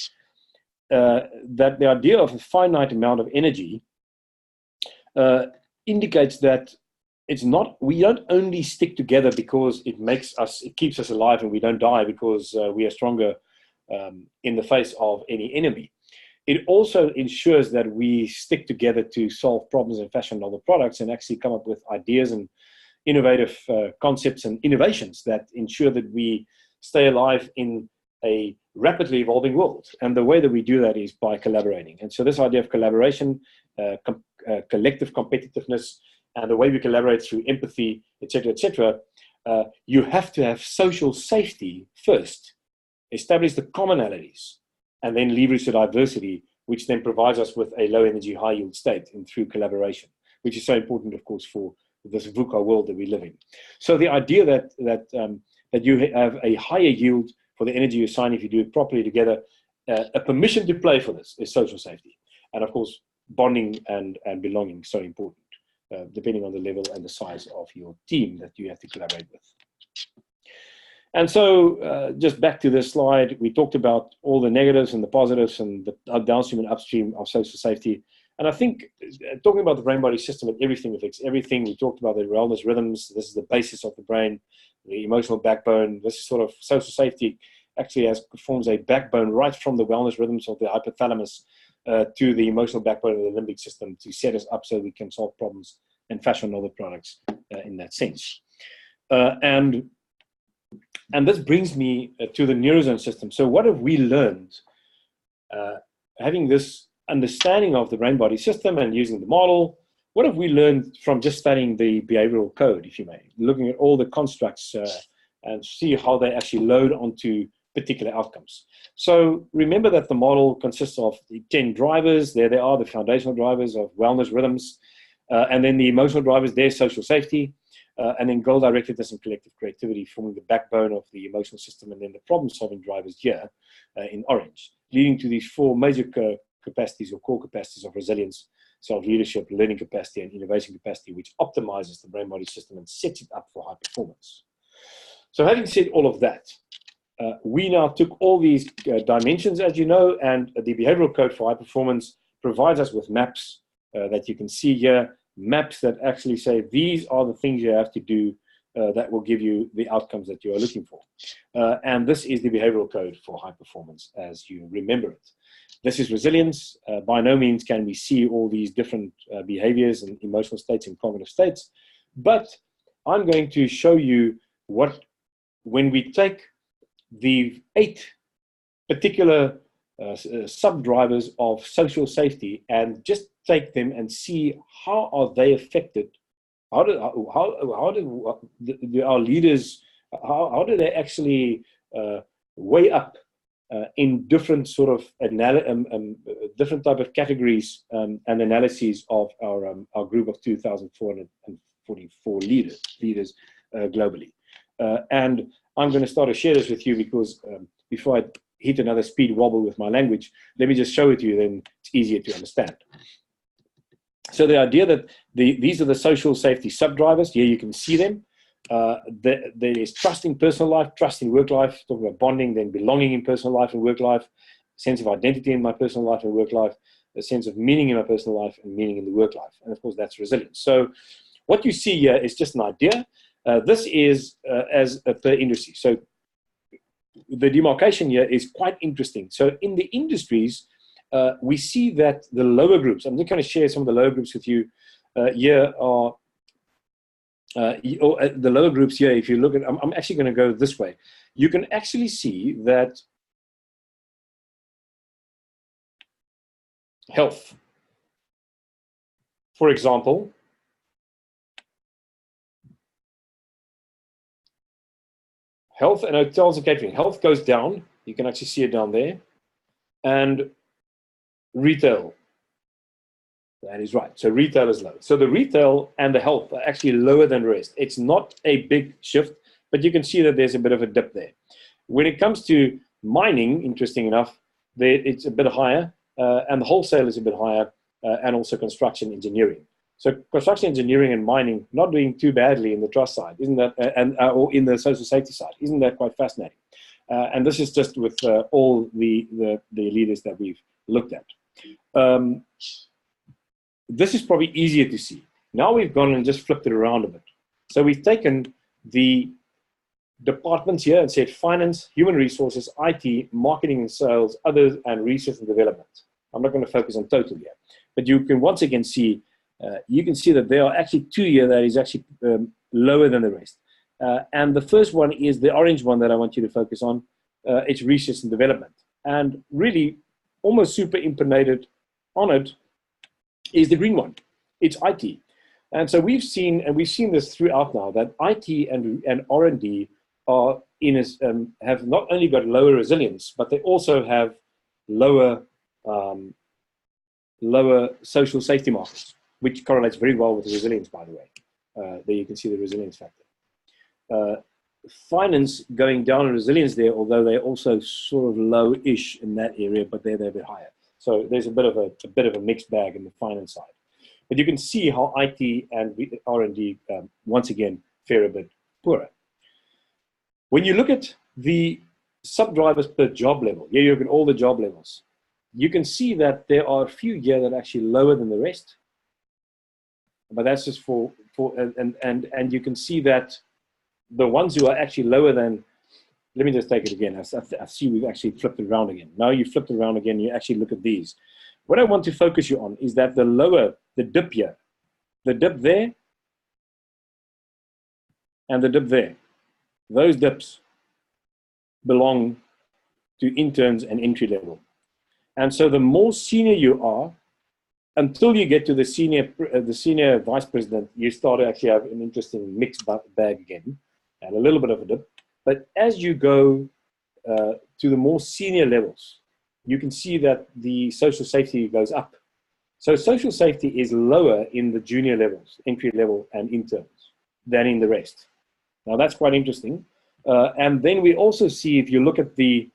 the idea of a finite amount of energy indicates that we don't only stick together because it keeps us alive and we don't die because we are stronger in the face of any enemy. It also ensures that we stick together to solve problems and fashion novel products and actually come up with ideas and innovative concepts and innovations that ensure that we stay alive in a rapidly evolving world. And the way that we do that is by collaborating. And so this idea of collaboration, collective competitiveness, and the way we collaborate through empathy, etc., you have to have social safety first, establish the commonalities, and then leverage the diversity, which then provides us with a low energy, high yield state and through collaboration, which is so important, of course, for this VUCA world that we live in. So the idea that you have a higher yield for the energy you assign if you do it properly together, a permission to play for this is social safety. And of course, bonding and belonging is so important, depending on the level and the size of your team that you have to collaborate with. And so just back to this slide, we talked about all the negatives and the positives and the downstream and upstream of social safety. And I think talking about the brain-body system and everything affects everything. We talked about the wellness rhythms. This is the basis of the brain, the emotional backbone. This is sort of social safety actually forms a backbone right from the wellness rhythms of the hypothalamus to the emotional backbone of the limbic system to set us up so we can solve problems and fashion novel products in that sense. And this brings me to the Neurozone system. So what have we learned having this understanding of the brain-body system and using the model? What have we learned from just studying the behavioral code, if you may, looking at all the constructs and see how they actually load onto particular outcomes? So remember that the model consists of the 10 drivers. There they are, the foundational drivers of wellness rhythms. And then the emotional drivers, their social safety. And then goal directedness and collective creativity forming the backbone of the emotional system. And then the problem-solving drivers here in orange, leading to these 4 major capacities or core capacities of resilience, self-leadership, learning capacity, and innovation capacity, which optimizes the brain-body system and sets it up for high performance. So having said all of that, we now took all these dimensions, as you know, and the behavioral code for high performance provides us with maps that you can see here maps that actually say these are the things you have to do that will give you the outcomes that you are looking for. And this is the behavioral code for high performance as you remember it. This is resilience. By no means can we see all these different behaviors and emotional states and cognitive states, but I'm going to show you what, when we take the 8 particular sub-drivers of social safety and just take them and see how are they affected. How do our leaders, how do they actually weigh up in different sort of different type of categories and analyses of our group of 2,444 leaders globally. And I'm going to start to share this with you because before I hit another speed wobble with my language, let me just show it to you, then it's easier to understand. So the idea that these are the social safety sub-drivers, here you can see them. There is trust in personal life, trust in work life, talking about bonding, then belonging in personal life and work life, sense of identity in my personal life and work life, a sense of meaning in my personal life and meaning in the work life. And of course, that's resilience. So what you see here is just an idea. This is as per industry. So the demarcation here is quite interesting. So in the industries, we see that the lower groups, I'm just going to share some of the lower groups with you. Here are the lower groups here. If you look at, I'm actually going to go this way. You can actually see that health, for example, health and hotels and catering. Health goes down. You can actually see it down there. And retail, that is right. So retail is low. So the retail and the health are actually lower than the rest. It's not a big shift, but you can see that there's a bit of a dip there. When it comes to mining, interesting enough, it's a bit higher, and the wholesale is a bit higher, and also construction engineering. So construction engineering and mining not doing too badly in the trust side, isn't that? Or in the social safety side, isn't that quite fascinating? And this is just with all the leaders that we've looked at. This is probably easier to see. Now we've gone and just flipped it around a bit. So we've taken the departments here and said finance, human resources, IT, marketing and sales, others, and research and development. I'm not going to focus on total here, but you can once again see, you can see that there are actually 2 here that is actually lower than the rest. And the first one is the orange one that I want you to focus on. It's research and development. And really, almost superimpregnated on it is the green one. It's IT. And so we've seen this throughout now, that IT and R&D are have not only got lower resilience, but they also have lower social safety markers, which correlates very well with the resilience, by the way. There you can see the resilience factor. Finance going down in resilience there, although they're also sort of low-ish in that area, but they're a bit higher. So there's a bit of a mixed bag in the finance side. But you can see how IT and R&D once again fare a bit poorer. When you look at the sub-drivers per job level, here you look at all the job levels, you can see that there are a few here that are actually lower than the rest. But that's just and you can see that the ones who are actually lower than, let me just take it again. I see we've actually flipped it around again. Now you flipped it around again, you actually look at these. What I want to focus you on is that the dip here, the dip there, and the dip there, those dips belong to interns and entry level. And so the more senior you are, until you get to the senior vice president, you start to actually have an interesting mixed bag again, and a little bit of a dip. But as you go to the more senior levels, you can see that the social safety goes up. So social safety is lower in the junior levels, entry level and interns, than in the rest. Now that's quite interesting. And then we also see, if you look at the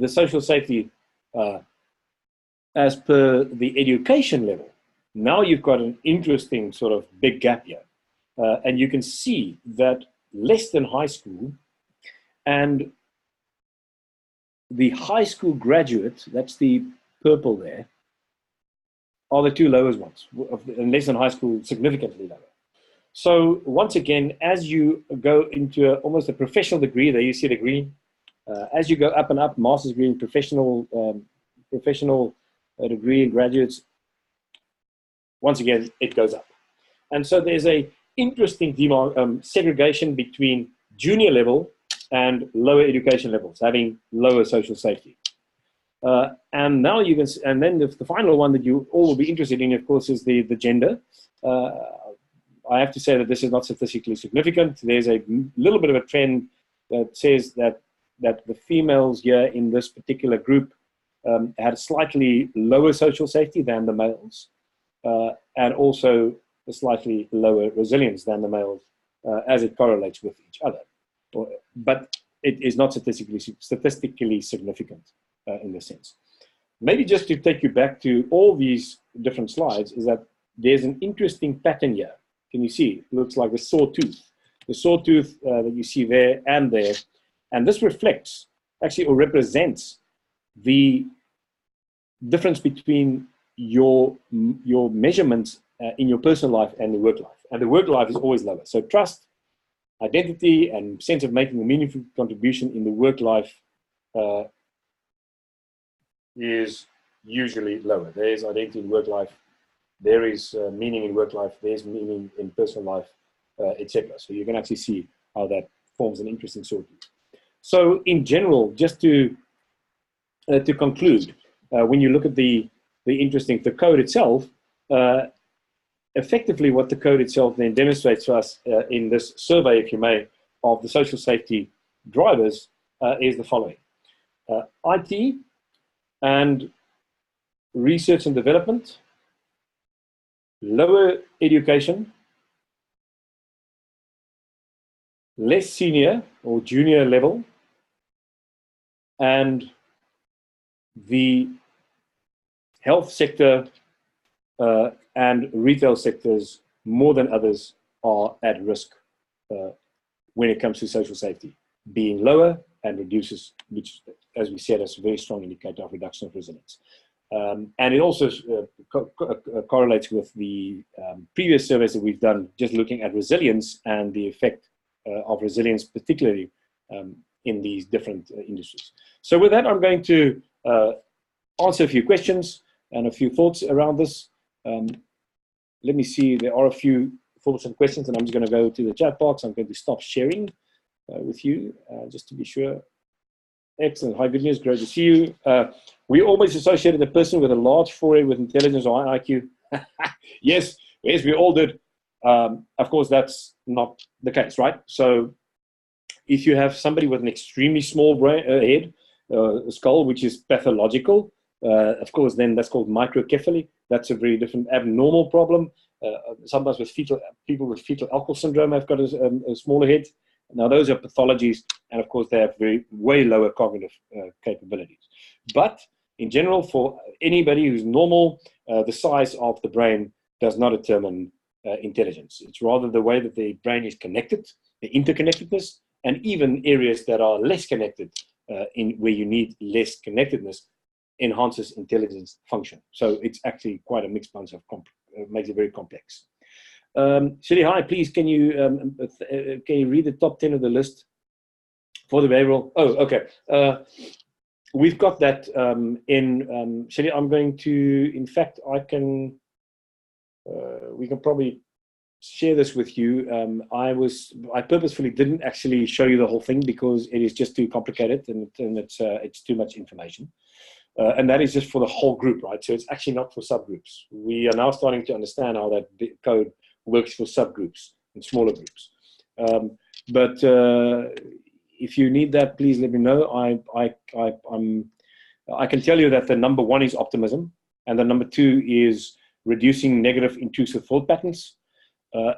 social safety as per the education level, now you've got an interesting sort of big gap here. And you can see that less than high school and the high school graduate, that's the purple there, are the two lowest ones, unless in high school, significantly lower. So once again, as you go into almost a professional degree, there you see the green. As you go up and up, master's degree in professional degree in graduates, once again, it goes up. And so there's a interesting segregation between junior level and lower education levels, having lower social safety. And now you can, and then the final one that you all will be interested in, of course, is the gender. I have to say that this is not statistically significant. There's a little bit of a trend that says that the females here in this particular group had slightly lower social safety than the males, and also a slightly lower resilience than the males as it correlates with each other. But it is not statistically significant in this sense. Maybe just to take you back to all these different slides is that there's an interesting pattern here. Can you see? It looks like a sawtooth. The sawtooth that you see there and there. And this reflects, actually, or represents the difference between your measurements in your personal life and the work life. And the work life is always lower. So trust, identity, and sense of making a meaningful contribution in the work life is usually lower. There is identity in work life. There is meaning in work life. There's meaning in personal life, etc. So you can actually see how that forms an interesting sawtooth. So in general, just to conclude, when you look at the code itself, effectively what the code itself then demonstrates to us in this survey, if you may, of the social safety drivers is the following. IT and research and development, lower education, less senior or junior level, and the health sector and retail sectors, more than others, are at risk when it comes to social safety, being lower and reduces, which, as we said, is a very strong indicator of reduction of resilience. And it also correlates with the previous surveys that we've done, just looking at resilience and the effect of resilience, particularly in these different industries. So with that, I'm going to answer a few questions and a few thoughts around this. Let me see, there are a few thoughts and questions, and I'm just going to go to the chat box. I'm going to stop sharing with you, just to be sure. Excellent. Hi, good news. Great to see you. We always associated a person with a large forehead with intelligence or high IQ. Yes, we all did. Of course, that's not the case, right? So if you have somebody with an extremely small brain, head, skull, which is pathological, of course, then that's called microcephaly. That's a very different abnormal problem. Sometimes with people with fetal alcohol syndrome have got a smaller head. Now, those are pathologies, and of course, they have way lower cognitive capabilities. But in general, for anybody who's normal, the size of the brain does not determine intelligence. It's rather the way that the brain is connected, the interconnectedness, and even areas that are less connected, where you need less connectedness, enhances intelligence function. So it's actually quite a mixed bunch of makes it very complex. Shirley, hi, please, can you read the top 10 of the list for the behavioral? Oh, okay. We've got that in, Shirley, I'm going to, in fact, we can probably share this with you. I purposefully didn't actually show you the whole thing because it is just too complicated and it's too much information. And that is just for the whole group, right? So it's actually not for subgroups. We are now starting to understand how that code works for subgroups and smaller groups. But if you need that, please let me know. I can tell you that the number 1 is optimism, and the number 2 is reducing negative intrusive thought patterns.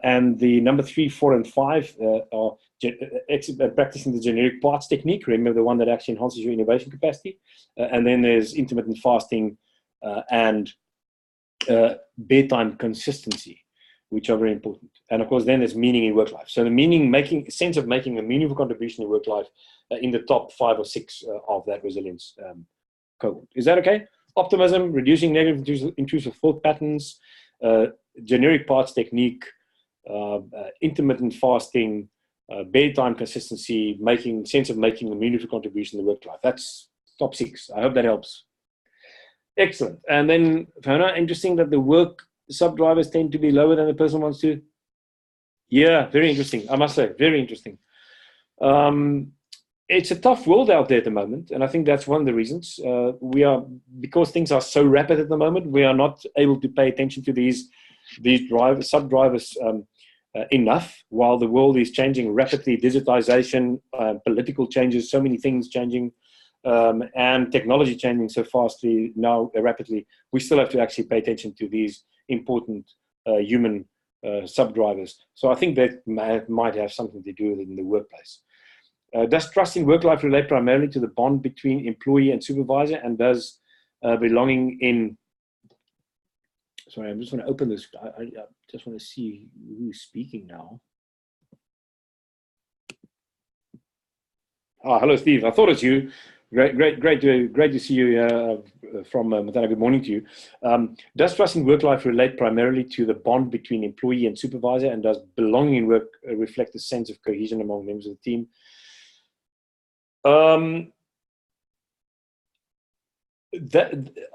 And the number 3, 4, and 5 are practicing the generic parts technique. Remember, the one that actually enhances your innovation capacity. And then there's intermittent fasting and bedtime consistency, which are very important. And of course, then there's meaning in work life. So the sense of making a meaningful contribution in work life in the top 5 or 6 of that resilience cohort. Is that okay? optimism, reducing negative intrusive thought patterns, generic parts technique, intermittent fasting, bedtime consistency, making sense of making a meaningful contribution in the work life. That's top 6. I hope that helps. Excellent. And then, Fiona, interesting that the work sub-drivers tend to be lower than the person wants to. Yeah, very interesting. I must say, very interesting. It's a tough world out there at the moment, and I think that's one of the reasons. Because things are so rapid at the moment, we are not able to pay attention to these sub-drivers enough, while the world is changing rapidly, digitization, political changes, so many things changing, and technology changing so fastly now, rapidly. We still have to actually pay attention to these important human sub-drivers. So I think that might have something to do with it in the workplace. Does trust in work life relate primarily to the bond between employee and supervisor, and does belonging in... Sorry, I'm just going to open this. I just want to see who's speaking now. Hello, Steve. I thought it's you. Great to see you from Montana. Good morning to you. Does trust in work life relate primarily to the bond between employee and supervisor, and does belonging in work reflect a sense of cohesion among members of the team?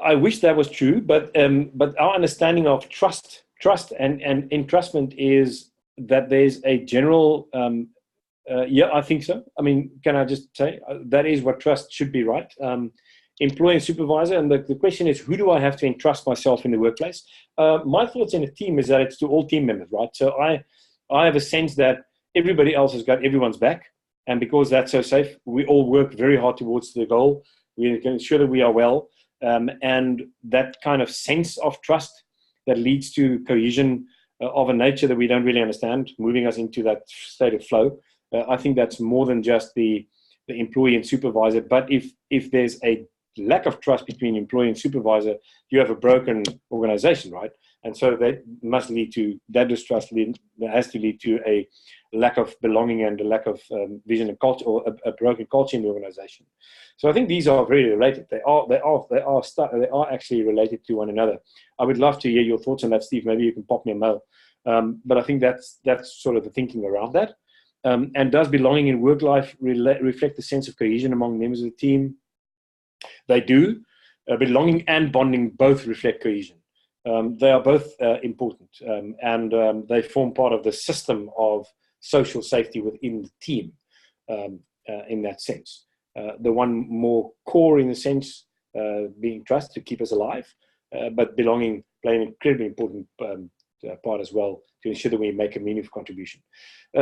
I wish that was true, but our understanding of trust and entrustment is that there's a general, yeah, I think so. I mean, can I just say that is what trust should be, right? Employee and supervisor, and the question is, who do I have to entrust myself in the workplace? My thoughts in a team is that it's to all team members, right? So I have a sense that everybody else has got everyone's back, and because that's so safe, we all work very hard towards the goal. We can ensure that we are well, and that kind of sense of trust that leads to cohesion of a nature that we don't really understand, moving us into that state of flow. I think that's more than just the employee and supervisor. But if there's a lack of trust between employee and supervisor, you have a broken organization, right? And so that must lead to that distrust. That has to lead to a lack of belonging and a lack of vision and culture, or a broken culture in the organization. So I think these are very related. They are actually related to one another. I would love to hear your thoughts on that, Steve. Maybe you can pop me a mail. But I think that's sort of the thinking around that. And does belonging in work life reflect the sense of cohesion among members of the team? They do. Belonging and bonding both reflect cohesion. They are both important, and they form part of the system of social safety within the team, in that sense. The one more core in the sense being trust to keep us alive, but belonging playing an incredibly important part as well to ensure that we make a meaningful contribution.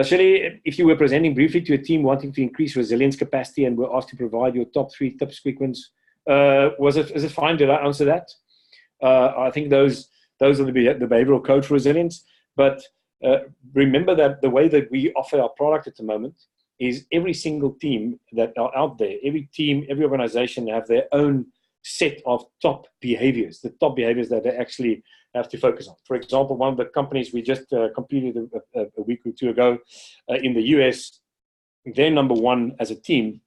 Shelley, if you were presenting briefly to a team wanting to increase resilience capacity and were asked to provide your top 3 tips, quick ones, is it fine? Did I answer that? I think those are the behavioral code for resilience. But remember that the way that we offer our product at the moment is every single team that are out there, every team, every organization have their own set of top behaviors, the top behaviors that they actually have to focus on. For example, one of the companies we just completed a week or two ago in the US, their number one as a team,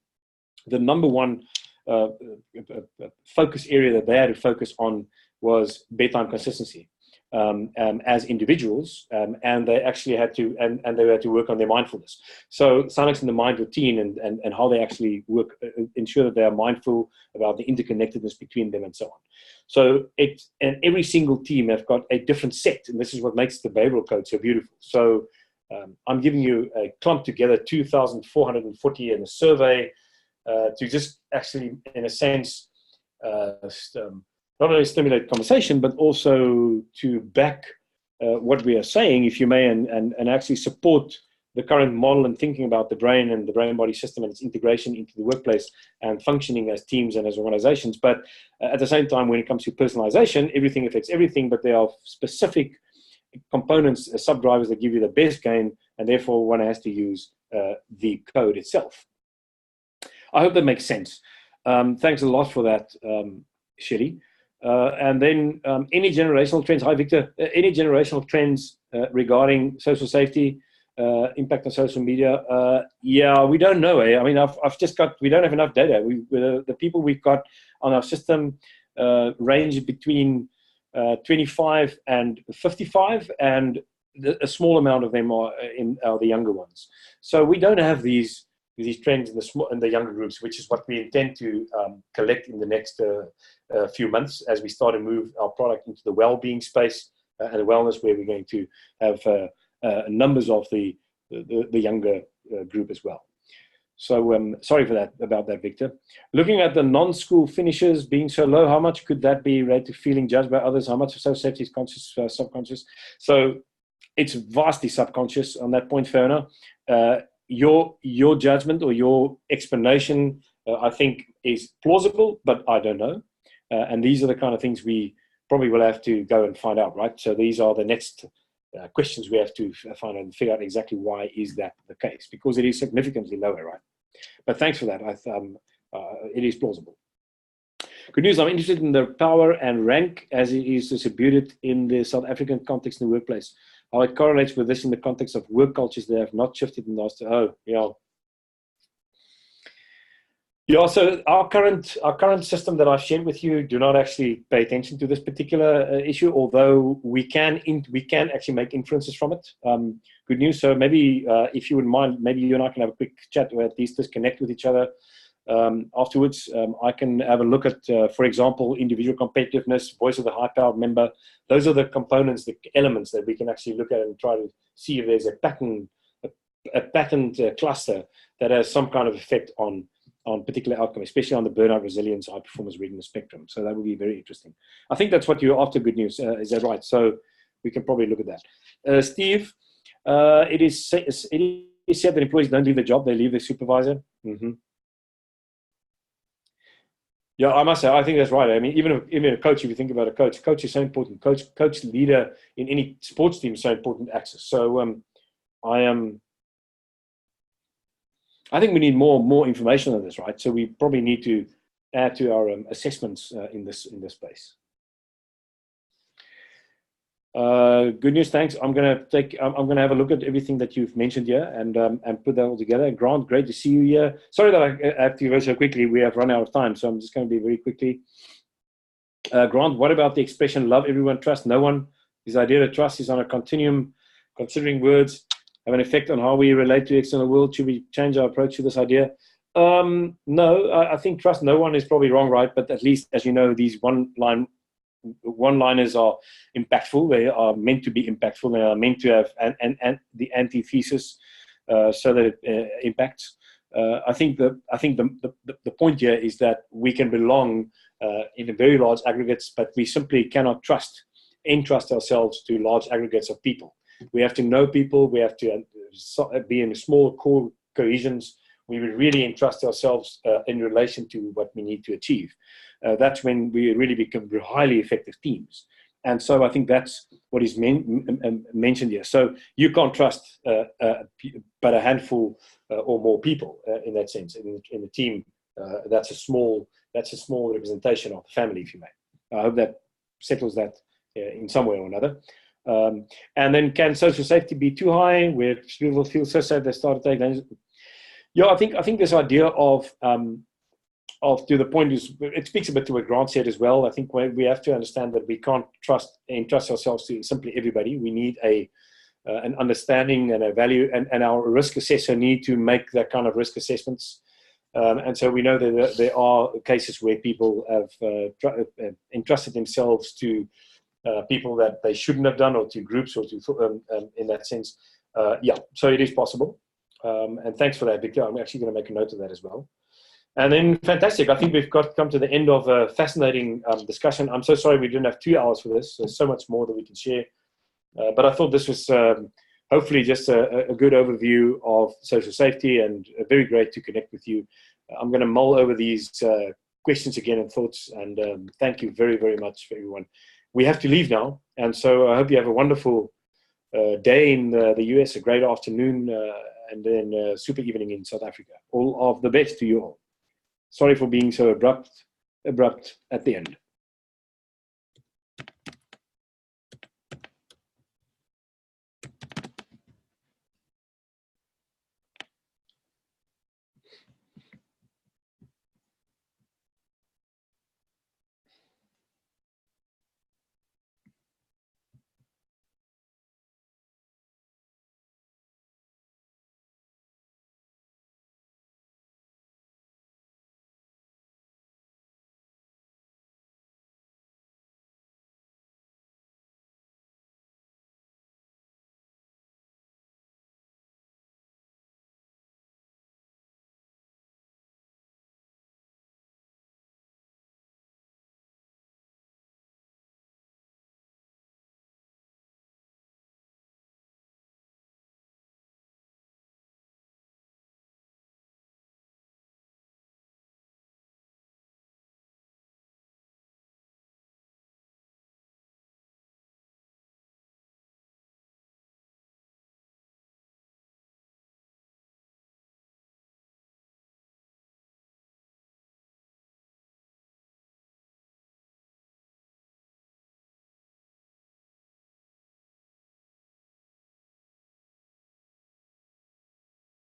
the number one focus area that they had to focus on was bedtime consistency as individuals, and they actually had to, and they had to work on their mindfulness. So Silex in the Mind routine and how they actually work, ensure that they are mindful about the interconnectedness between them and so on. So and every single team have got a different set, and this is what makes the behavioral code so beautiful. So I'm giving you a clump together 2,440 in a survey to just actually, in a sense, not only stimulate conversation, but also to back what we are saying, if you may, and actually support the current model and thinking about the brain and the brain-body system and its integration into the workplace and functioning as teams and as organizations. But at the same time, when it comes to personalization, everything affects everything, but there are specific components, sub-drivers that give you the best gain, and therefore one has to use the code itself. I hope that makes sense. Thanks a lot for that, Shelley. And then any generational trends? Hi, Victor. Any generational trends regarding social safety, impact on social media? Yeah, we don't know. I mean, I've just got, we don't have enough data. The people we've got on our system, range between 25 and 55, and a small amount of them are the younger ones. So we don't have these trends in the younger groups, which is what we intend to collect in the next few months as we start to move our product into the well-being space and the wellness, where we're going to have numbers of the younger group as well. So sorry for that, about that, Victor. Looking at the non-school finishes being so low, how much could that be related to feeling judged by others? How much of self-safety is conscious, subconscious? So it's vastly subconscious on that point, Fiona. Your judgment or your explanation, I think, is plausible, but I don't know. And these are the kind of things we probably will have to go and find out, right? So these are the next questions we have to find out and figure out exactly why is that the case, because it is significantly lower, right? But thanks for that. It is plausible. Good news, I'm interested in the power and rank as it is distributed in the South African context in the workplace. How it correlates with this in the context of work cultures that have not shifted in the last, Yeah, so our current system that I've shared with you do not actually pay attention to this particular issue, although we can actually make inferences from it. Good news. So maybe if you wouldn't mind, maybe you and I can have a quick chat, or at least just connect with each other afterwards. I can have a look at, for example, individual competitiveness, voice of the high-powered member. Those are the components, the elements that we can actually look at and try to see if there's a patterned cluster that has some kind of effect on particular outcome, especially on the burnout, resilience, high performance, readiness spectrum. So that will be very interesting. I think that's what you're after, good news. Is that right? So we can probably look at that. Steve, it is said that employees don't leave the job, they leave their supervisor. Mm-hmm. Yeah, I must say, I think that's right. I mean, even a coach, if you think about a coach is so important. Coach leader in any sports team is so important access. So I think we need more information on this, right? So we probably need to add to our assessments in this space. Good news, thanks. I'm gonna have a look at everything that you've mentioned here and put that all together. Grant, great to see you here. Sorry that I have to go so quickly. We have run out of time, so I'm just going to be very quickly. Grant, what about the expression "love everyone, trust no one"? This idea that trust is on a continuum, considering words have an effect on how we relate to the external world. Should we change our approach to this idea? No, I think trust no one is probably wrong, right? But at least, as you know, these one-liners are impactful. They are meant to be impactful. They are meant to have and the antithesis so that it impacts. I think the point here is that we can belong in a very large aggregates, but we simply cannot entrust ourselves to large aggregates of people. We have to know people. We have to be in small core cohesions. We will really entrust ourselves in relation to what we need to achieve. That's when we really become highly effective teams. And so I think that's what is mentioned here. So you can't trust but a handful or more people in that sense. In a team, that's a small representation of the family, if you may. I hope that settles that in some way or another. And then, can social safety be too high, where people feel so safe they start to take? Yeah, I think this idea of to the point is, it speaks a bit to what Grant said as well. I think we have to understand that we can't entrust ourselves to simply everybody. We need an understanding and a value, and our risk assessor need to make that kind of risk assessments. And so we know that there are cases where people have entrusted themselves to people that they shouldn't have done, or to groups, or to in that sense. Yeah, so it is possible. And thanks for that, Victor. I'm actually going to make a note of that as well. And then, fantastic. I think we've come to the end of a fascinating discussion. I'm so sorry we didn't have 2 hours for this. There's so much more that we can share. But I thought this was hopefully just a good overview of social safety, and very great to connect with you. I'm going to mull over these questions again and thoughts, and thank you very, very much for everyone. We have to leave now, and so I hope you have a wonderful day in the US, a great afternoon, and then a super evening in South Africa. All of the best to you all. Sorry for being so abrupt at the end.